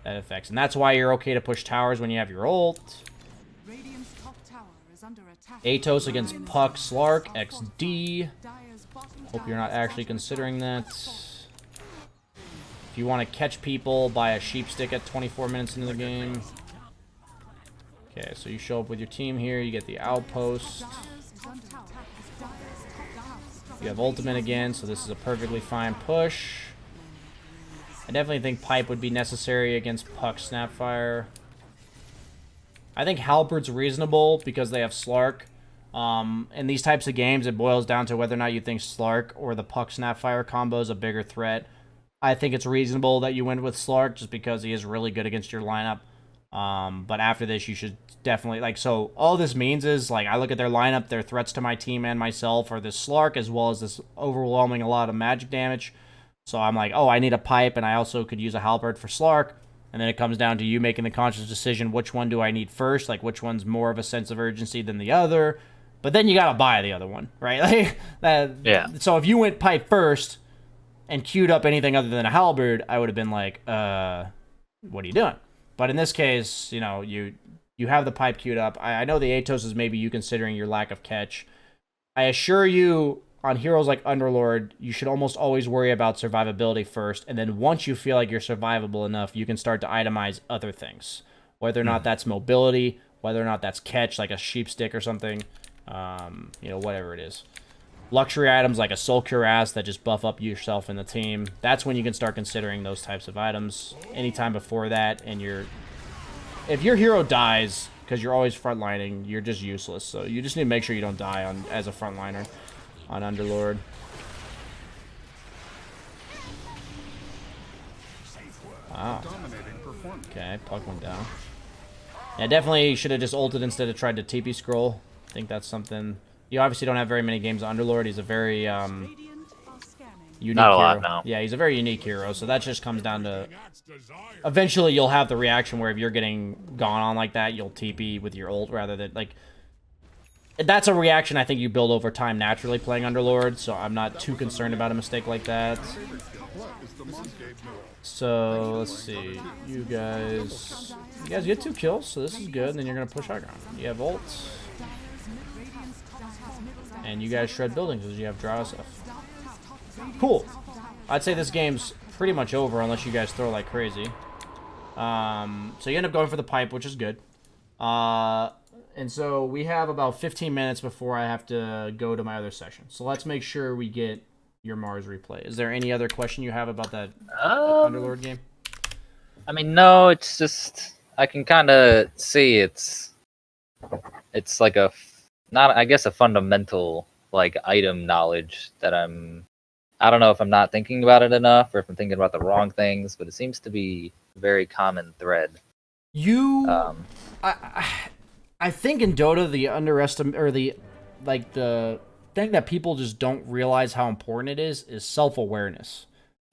that affects. And that's why you're okay to push towers when you have your ult. Atos against Puck Slark XD. Hope you're not actually considering that. If you want to catch people, buy a sheep stick at 24 minutes into the game. Okay, so you show up with your team here. You get the outpost. You have ultimate again, so this is a perfectly fine push. I definitely think pipe would be necessary against Puck Snapfire. I think Halberd's reasonable because they have Slark. In these types of games, it boils down to whether or not you think Slark or the Puck Snapfire combo is a bigger threat. I think it's reasonable that you went with Slark just because he is really good against your lineup. But after this, you should definitely, like, so all this means is, like, I look at their lineup, their threats to my team and myself are this Slark as well as this overwhelming a lot of magic damage. So I'm like, oh, I need a pipe, and I also could use a halberd for Slark. And then it comes down to you making the conscious decision, which one do I need first? Like, which one's more of a sense of urgency than the other? But then you gotta buy the other one, right? Like, Yeah. So if you went pipe first and queued up anything other than a halberd, I would have been like, what are you doing? But in this case, you know, you have the pipe queued up. I know the Atos is maybe you considering your lack of catch. I assure you, on heroes like Underlord, you should almost always worry about survivability first, and then once you feel like you're survivable enough, you can start to itemize other things. Whether or not that's mobility, whether or not that's catch, like a sheep stick or something, you know, whatever it is. luxury items like a Soul Cure Ass that just buff up yourself and the team. That's when you can start considering those types of items. Anytime before that, and if your hero dies because you're always frontlining, you're just useless. So you just need to make sure you don't die as a frontliner on Underlord. Wow. Dominating performance. Okay, Puck went down. Yeah, definitely should have just ulted instead of tried to TP scroll. I think that's something. You obviously don't have very many games of Underlord. He's a very Radiant are scanning. unique Not a hero. lot, no. Yeah, he's a very unique hero. So that just comes down to eventually you'll have the reaction where if you're getting gone on like that, you'll TP with your ult rather than like. That's a reaction I think you build over time naturally playing Underlord. So I'm not too concerned about a mistake like that. What is the monster? So let's see, you guys get 2 kills, so this is good. And then you're gonna push high ground. You have ults, and you guys shred buildings because you have draw stuff. Cool. I'd say this game's pretty much over unless you guys throw like crazy. So you end up going for the pipe, which is good. And so we have about 15 minutes before I have to go to my other session. So let's make sure we get your Mars replay. Is there any other question you have about that Underlord game? I mean, no, it's just I can kind of see it's like a not I guess a fundamental like item knowledge that I don't know if I'm not thinking about it enough or if I'm thinking about the wrong things, but it seems to be a very common thread. I think in Dota the thing that people just don't realize how important it is self-awareness.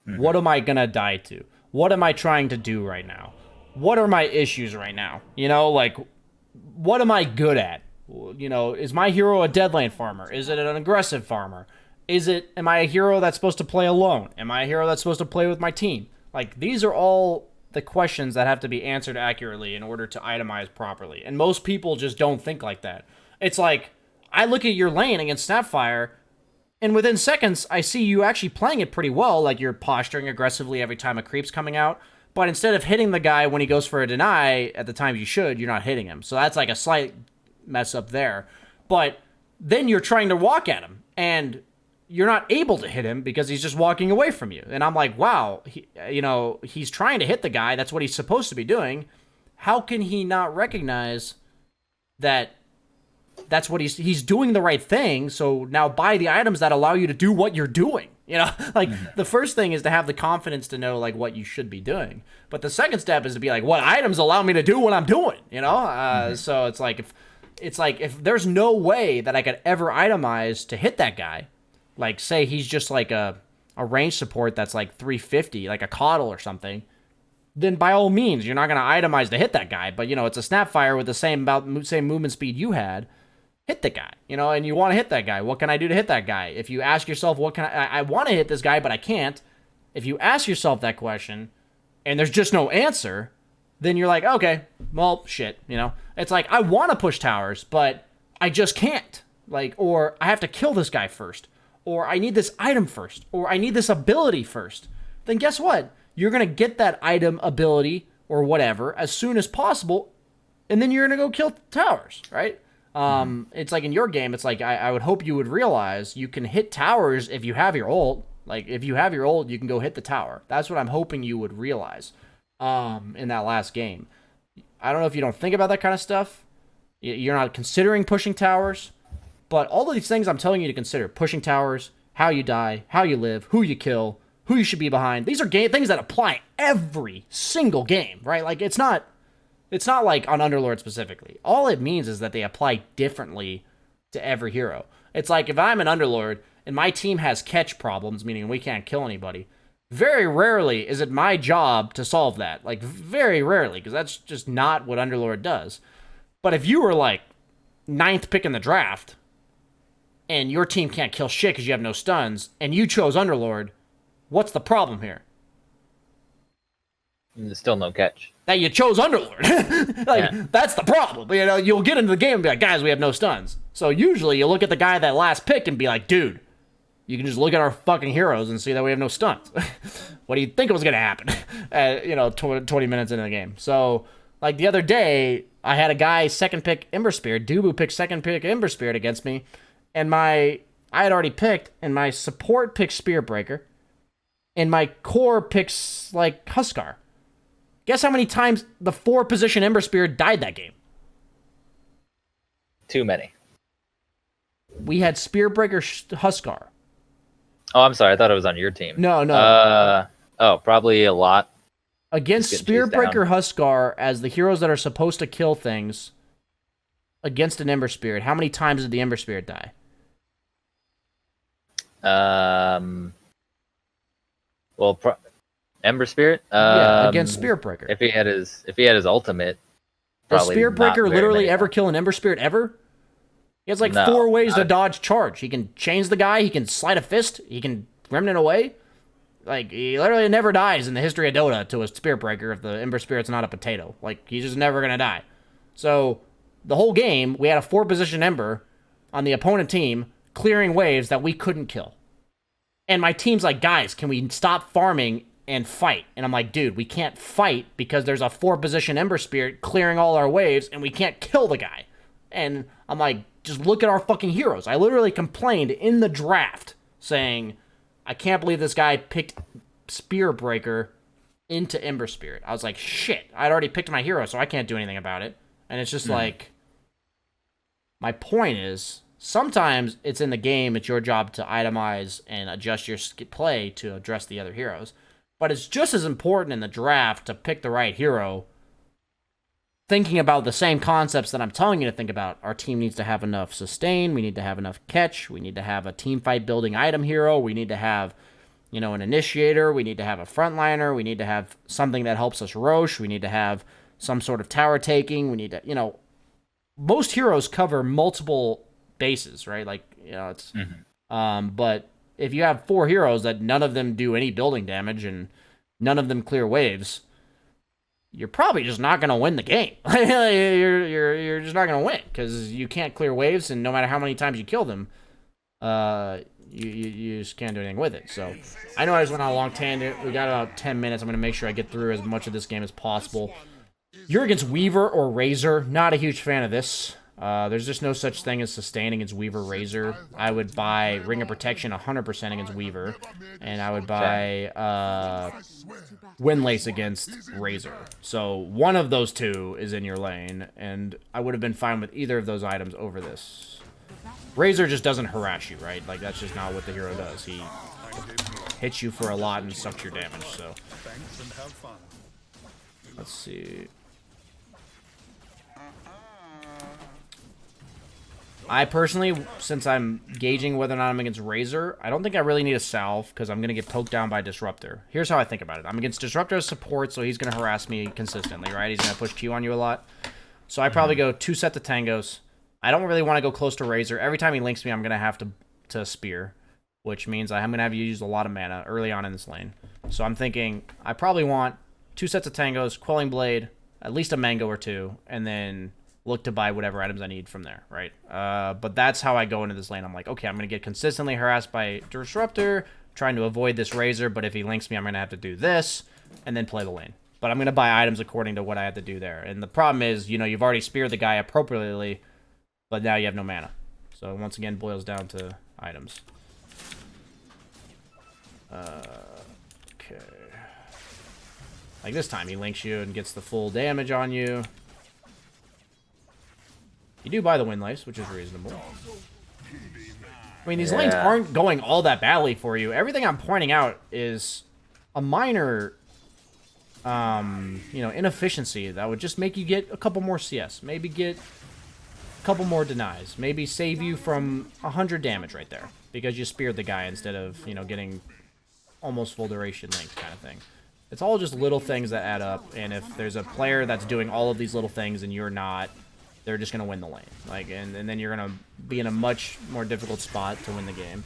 Mm-hmm. What am I gonna die to? What am I trying to do right now? What are my issues right now? You know, like, what am I good at? You know, is my hero a dead lane farmer? Is it an aggressive farmer? Am I a hero that's supposed to play alone? Am I a hero that's supposed to play with my team? Like, these are all the questions that have to be answered accurately in order to itemize properly. And most people just don't think like that. It's like, I look at your lane against Snapfire, and within seconds, I see you actually playing it pretty well, like you're posturing aggressively every time a creep's coming out, but instead of hitting the guy when he goes for a deny at the times you should, you're not hitting him. So that's like a slight mess up there. But then you're trying to walk at him, and you're not able to hit him because he's just walking away from you. And I'm like, wow, he's trying to hit the guy. That's what he's supposed to be doing. How can he not recognize that that's what he's doing the right thing? So now buy the items that allow you to do what you're doing. You know, like the first thing is to have the confidence to know like what you should be doing. But the second step is to be like, what items allow me to do what I'm doing? You know, so it's like if there's no way that I could ever itemize to hit that guy, like say he's just like a range support that's like 350, like a coddle or something, then by all means you're not going to itemize to hit that guy. But you know, it's a Snapfire with the same movement speed you had. Hit the guy, you know, and you want to hit that guy. What can I do to hit that guy? If you ask yourself, what can I want to hit this guy, but I can't. If you ask yourself that question and there's just no answer, then you're like, okay, well, shit, you know. It's like, I want to push towers, but I just can't. Like, or I have to kill this guy first, or I need this item first, or I need this ability first. Then guess what? You're going to get that item, ability, or whatever as soon as possible, and then you're going to go kill towers, right? It's like in your game, it's like I would hope you would realize you can hit towers if you have your ult. Like, if you have your ult, you can go hit the tower. That's what I'm hoping you would realize in that last game. I don't know if you don't think about that kind of stuff. You're not considering pushing towers. But all of these things I'm telling you to consider. Pushing towers, how you die, how you live, who you kill, who you should be behind. These are things that apply every single game, right? Like, it's not like on Underlord specifically. All it means is that they apply differently to every hero. It's like if I'm an Underlord and my team has catch problems, meaning we can't kill anybody, very rarely is it my job to solve that. Like, very rarely, because that's just not what Underlord does. But if you were like 9th pick in the draft and your team can't kill shit because you have no stuns and you chose Underlord, what's the problem here? There's still no catch. That you chose Underlord. That's the problem. You know, you'll get into the game and be like, guys, we have no stuns. So usually you look at the guy that last picked and be like, dude, you can just look at our fucking heroes and see that we have no stuns. What do you think was going to happen? 20 minutes into the game. So, like the other day, I had a guy second pick Ember Spirit. Dubu picked second pick Ember Spirit against me. And my I had already picked, and my support picks Spearbreaker, and my core picks, like, Huskar. Guess how many times the 4-position Ember Spirit died that game? Too many. We had Spearbreaker Huskar. Oh, I'm sorry. I thought it was on your team. No. Probably a lot. Against Just getting chased Spearbreaker Huskar, as the heroes that are supposed to kill things, against an Ember Spirit, how many times did the Ember Spirit die? Ember Spirit. Yeah, against Spearbreaker. If he had his ultimate, Does probably not Spearbreaker very literally many ever times. kill an Ember Spirit ever? He has like No, 4 ways to not- dodge charge. He can chains the guy, he can slide a fist, he can remnant away. Like, he literally never dies in the history of Dota to a Spearbreaker if the Ember Spirit's not a potato. Like, he's just never gonna die. So, the whole game, we had a 4-position Ember on the opponent team clearing waves that we couldn't kill. And my team's like, guys, can we stop farming and fight? And I'm like, dude, we can't fight because there's a 4-position Ember Spirit clearing all our waves and we can't kill the guy. And I'm like, just look at our fucking heroes. I literally complained in the draft saying, I can't believe this guy picked Spearbreaker into Ember Spirit. I was like, shit, I'd already picked my hero, so I can't do anything about it. And it's just like, my point is, sometimes it's in the game, it's your job to itemize and adjust your play to address the other heroes. But it's just as important in the draft to pick the right hero, thinking about the same concepts that I'm telling you to think about. Our team needs to have enough sustain, we need to have enough catch, we need to have a team fight building item hero, we need to have, you know, an initiator, we need to have a frontliner, we need to have something that helps us roche, we need to have some sort of tower taking, we need to, you know, most heroes cover multiple bases, right? Like, you know, it's but if you have 4 heroes that none of them do any building damage and none of them clear waves, you're probably just not going to win the game. you're just not going to win because you can't clear waves, and no matter how many times you kill them, you just can't do anything with it. So I know I just went on a long tangent. We got about 10 minutes. I'm going to make sure I get through as much of this game as possible. You're against Weaver or Razor. Not a huge fan of this. There's just no such thing as sustain against Weaver Razor. I would buy Ring of Protection 100% against Weaver, and I would buy Windlace against Razor. So one of those two is in your lane, and I would have been fine with either of those items over this. Razor just doesn't harass you, right? Like, that's just not what the hero does. He hits you for a lot and sucks your damage, so. Thanks and have fun. Let's see. I personally, since I'm gauging whether or not I'm against Razor, I don't think I really need a salve because I'm going to get poked down by Disruptor. Here's how I think about it. I'm against Disruptor as support, so he's going to harass me consistently, right? He's going to push Q on you a lot. So I probably go 2 sets of Tangos. I don't really want to go close to Razor. Every time he links me, I'm going to have to spear, which means I'm going to have to use a lot of mana early on in this lane. So I'm thinking I probably want 2 sets of Tangos, Quelling Blade, at least a Mango or 2, and then look to buy whatever items I need from there, right? But that's how I go into this lane. I'm like, okay, I'm going to get consistently harassed by Disruptor, trying to avoid this Razor, but if he links me, I'm going to have to do this, and then play the lane. But I'm going to buy items according to what I have to do there. And the problem is, you know, you've already speared the guy appropriately, but now you have no mana. So once again, boils down to items. Okay. Like this time, he links you and gets the full damage on you. You do buy the Windlace, which is reasonable. I mean, these lanes aren't going all that badly for you. Everything I'm pointing out is a minor, you know, inefficiency that would just make you get a couple more CS. Maybe get a couple more denies. Maybe save you from 100 damage right there because you speared the guy instead of, you know, getting almost full duration length kind of thing. It's all just little things that add up, and if there's a player that's doing all of these little things and you're not, they're just going to win the lane. Like, and then you're going to be in a much more difficult spot to win the game.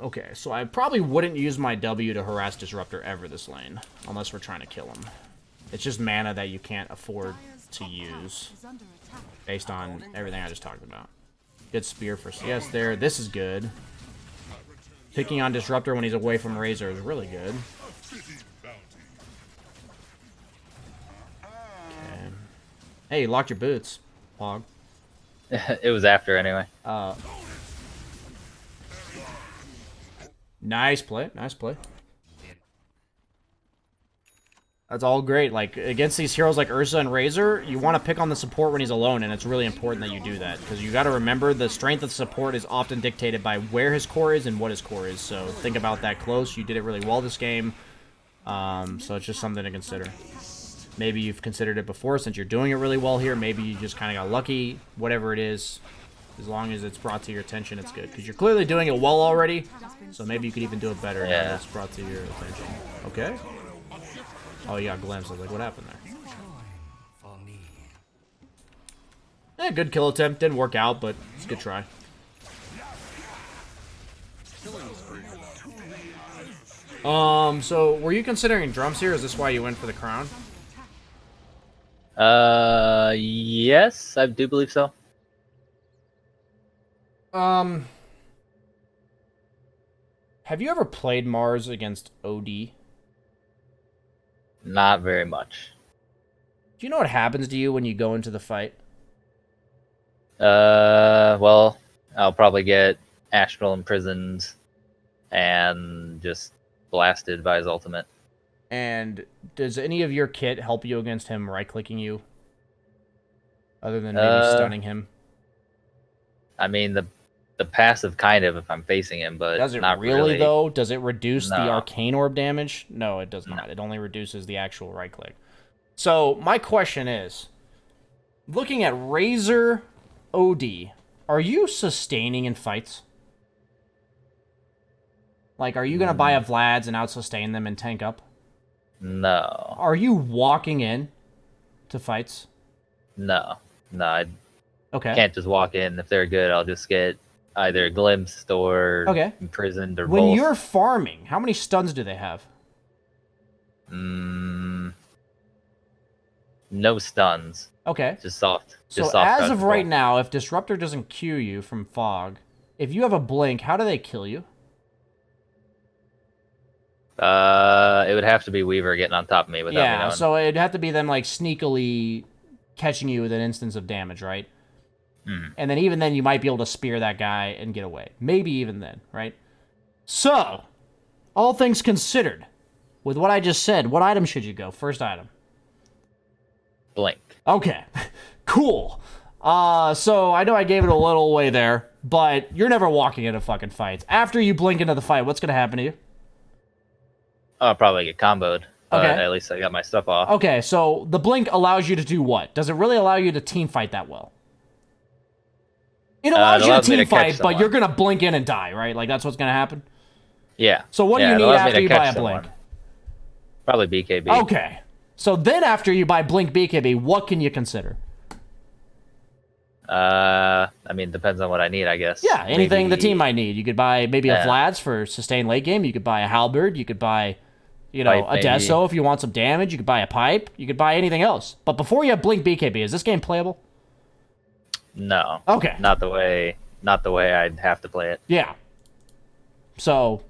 Okay, so I probably wouldn't use my W to harass Disruptor ever this lane, unless we're trying to kill him. It's just mana that you can't afford to use, based on everything I just talked about. Good spear for CS there. This is good. Picking on Disruptor when he's away from Razor is really good. Okay. Hey, you locked your boots, Pog. It was after anyway. Nice play. Nice play. That's all great. Like, against these heroes like Ursa and Razor, you want to pick on the support when he's alone, and it's really important that you do that. Because you got to remember, the strength of support is often dictated by where his core is and what his core is. So think about that close. You did it really well this game. So it's just something to consider. Maybe you've considered it before since you're doing it really well here. Maybe you just kind of got lucky. Whatever it is, as long as it's brought to your attention, it's good. Because you're clearly doing it well already. So maybe you could even do it better now it's brought to your attention. Okay. Oh, you got glimpse. I was like, what happened there? Good kill attempt. Didn't work out, but it's a good try. So were you considering drums here? Is this why you went for the crown? Yes, I do believe so. Have you ever played Mars against OD? Not very much. Do you know what happens to you when you go into the fight? Well, I'll probably get Astral imprisoned and just blasted by his ultimate. And does any of your kit help you against him right-clicking you? Other than maybe stunning him? I mean, the passive kind of if I'm facing him, but does it not really, though? Does it reduce the No. arcane orb damage? No, it does not. It only reduces the actual right click. So my question is, looking at Razor OD, are you sustaining in fights? Like, are you gonna buy a Vlad's and out sustain them and tank up? No. Are you walking in to fights? No. I Okay. can't just walk in. If they're good, I'll just get either glimpsed or imprisoned or when both. you're farming, how many stuns do they have? No stuns. Okay. Just soft. So Just soft as crowd of right control. now, if Disruptor doesn't Q you from Fog, if you have a blink, how do they kill you? It would have to be Weaver getting on top of me without me knowing. So it'd have to be them like sneakily catching you with an instance of damage, right? And then even then, you might be able to spear that guy and get away. Maybe even then, right? So, all things considered, with what I just said, what item should you go? First item. Blink. Okay, cool. So I know I gave it a little way there, but you're never walking into fucking fights. After you blink into the fight, what's gonna happen to you? I'll probably get comboed. But Okay. at least I got my stuff off. Okay, so the blink allows you to do what? Does it really allow you to team fight that well? It allows you to allows me team to catch fight, but someone. you're gonna blink in and die, right? Like that's what's gonna happen. Yeah. So what do Yeah, you it need allows me after to you catch buy a someone. blink? Probably BKB. Okay. So then after you buy blink BKB, what can you consider? I mean, depends on what I need, I guess. Yeah, anything the Maybe- team might need. You could buy maybe a Yeah. Vlad's for sustained late game. You could buy a Halberd. You could buy, you know, Pipe, a Deso if you want some damage. You could buy a pipe. You could buy anything else. But before you have blink BKB, is this game playable? No. Okay. Not the way I'd have to play it. Yeah. So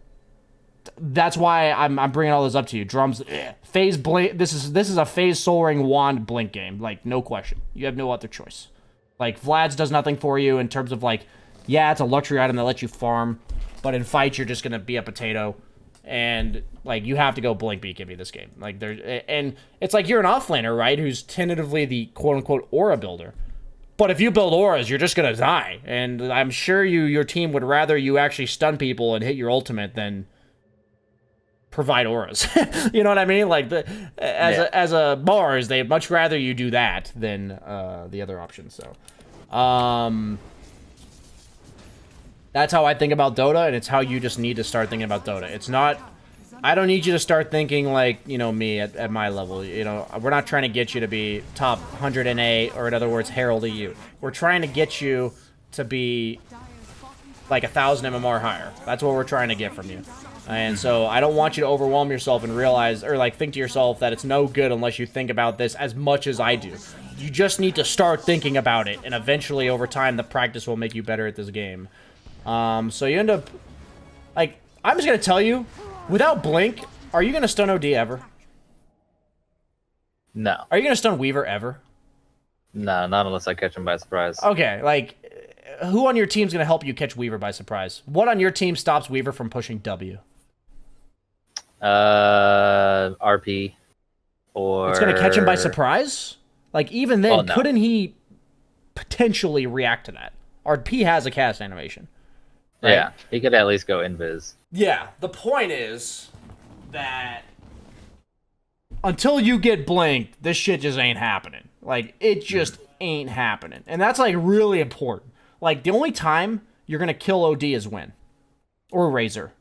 that's why I'm bringing all this up to you. Drums, phase blink. This is a phase Soul Ring wand blink game. Like no question. You have no other choice. Like Vlad's does nothing for you in terms of like, yeah, it's a luxury item that lets you farm, but in fights you're just gonna be a potato, and like you have to go blink BKB this game. Like and it's like you're an offlaner, right? Who's tentatively the quote unquote aura builder. But if you build auras, you're just gonna die, and I'm sure your team would rather you actually stun people and hit your ultimate than provide auras. You know what I mean? Like as a Mars, they'd much rather you do that than the other option. So, that's how I think about Dota, and it's how you just need to start thinking about Dota. It's not. I don't need you to start thinking like, you know, me at my level. You know, we're not trying to get you to be top 100 NA, or in other words, Herald EU. We're trying to get you to be like 1,000 MMR higher. That's what we're trying to get from you. And so I don't want you to overwhelm yourself and realize, or like think to yourself that it's no good unless you think about this as much as I do. You just need to start thinking about it, and eventually over time the practice will make you better at this game. So you end up, like, I'm just going to tell you, without Blink, are you going to stun OD ever? No. Are you going to stun Weaver ever? No, not unless I catch him by surprise. Okay, like, who on your team's going to help you catch Weaver by surprise? What on your team stops Weaver from pushing W? RP. Or It's going to catch him by surprise? Like, even then, Well, no. couldn't he potentially react to that? RP has a cast animation. Right? Yeah, he could at least go invis. Yeah, the point is that until you get blinked, this shit just ain't happening. Like, it just ain't happening. And that's, like, really important. Like, the only time you're going to kill OD is when? Or Razor.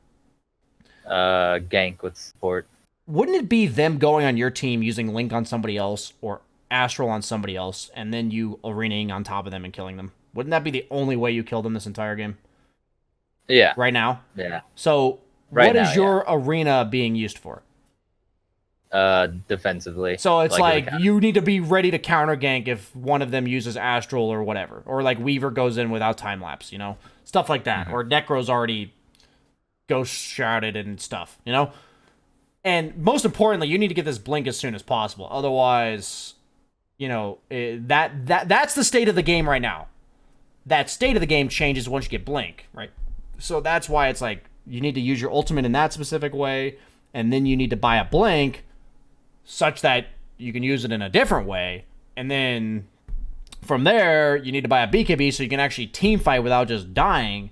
Gank with support. Wouldn't it be them going on your team using Link on somebody else or Astral on somebody else and then you arenaing on top of them and killing them? Wouldn't that be the only way you kill them this entire game? Yeah. Right now? Yeah. So, Right what now, is your arena being used for? Defensively. So it's like as a you need to be ready to counter gank if one of them uses Astral or whatever. Or like Weaver goes in without time lapse, you know? Stuff like that. Or Necro's already ghost shouted and stuff, you know? And most importantly, you need to get this blink as soon as possible. Otherwise, you know, that's the state of the game right now. That state of the game changes once you get blink, right? So that's why it's like you need to use your ultimate in that specific way, and then you need to buy a blink such that you can use it in a different way, and then from there you need to buy a BKB so you can actually team fight without just dying.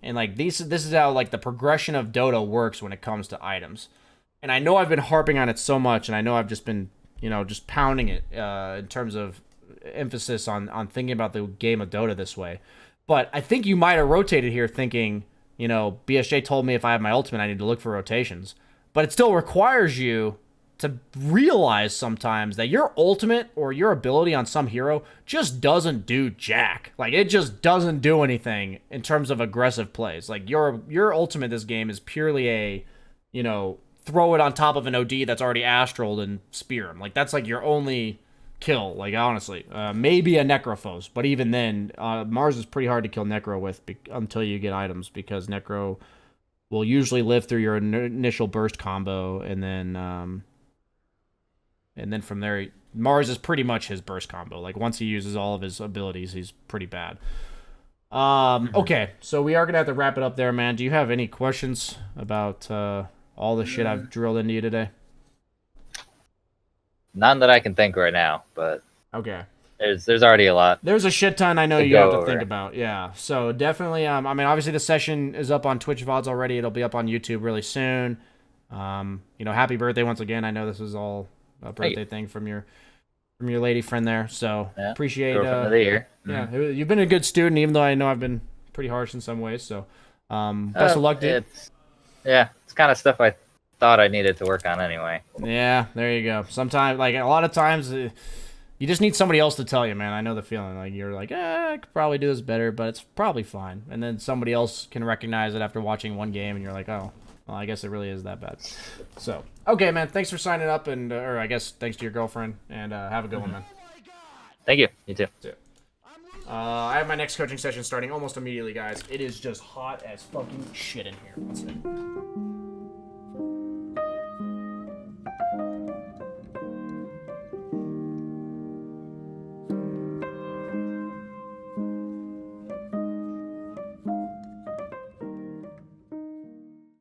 And like this is how like the progression of Dota works when it comes to items. And I know I've been harping on it so much, and I know I've just been, you know, just pounding it in terms of emphasis on thinking about the game of Dota this way. But I think you might have rotated here thinking, you know, BSJ told me if I have my ultimate, I need to look for rotations. But it still requires you to realize sometimes that your ultimate or your ability on some hero just doesn't do jack. Like, it just doesn't do anything in terms of aggressive plays. Like, your ultimate this game is purely a, you know, throw it on top of an OD that's already astraled and spear him. Like, that's like your only kill, like, honestly. Maybe a Necrophos, but even then, Mars is pretty hard to kill Necro with until you get items, because Necro will usually live through your initial burst combo, and then from there, Mars is pretty much his burst combo. Like, once he uses all of his abilities, he's pretty bad. Okay, so we are going to have to wrap it up there, man. Do you have any questions about all the shit I've drilled into you today? None that I can think right now, but okay. There's already a lot. There's a shit ton I know you have to think about. Yeah, so definitely. I mean, obviously the session is up on Twitch VODs already. It'll be up on YouTube really soon. You know, happy birthday once again. I know this is all a birthday thing from your lady friend there. So Yeah, appreciate. girlfriend of the year. Yeah, you've been a good student, even though I know I've been pretty harsh in some ways. So best of luck, dude. It's kind of stuff I thought I needed to work on anyway. Yeah, there you go. Sometimes, like a lot of times, you just need somebody else to tell you, man. I know the feeling. Like, you're like, I could probably do this better, but it's probably fine. And then somebody else can recognize it after watching one game, and you're like, oh, well, I guess it really is that bad. So, okay, man. Thanks for signing up, and or I guess thanks to your girlfriend, and have a good one, man. Thank you. You too. I have my next coaching session starting almost immediately, guys. It is just hot as fucking shit in here. One second.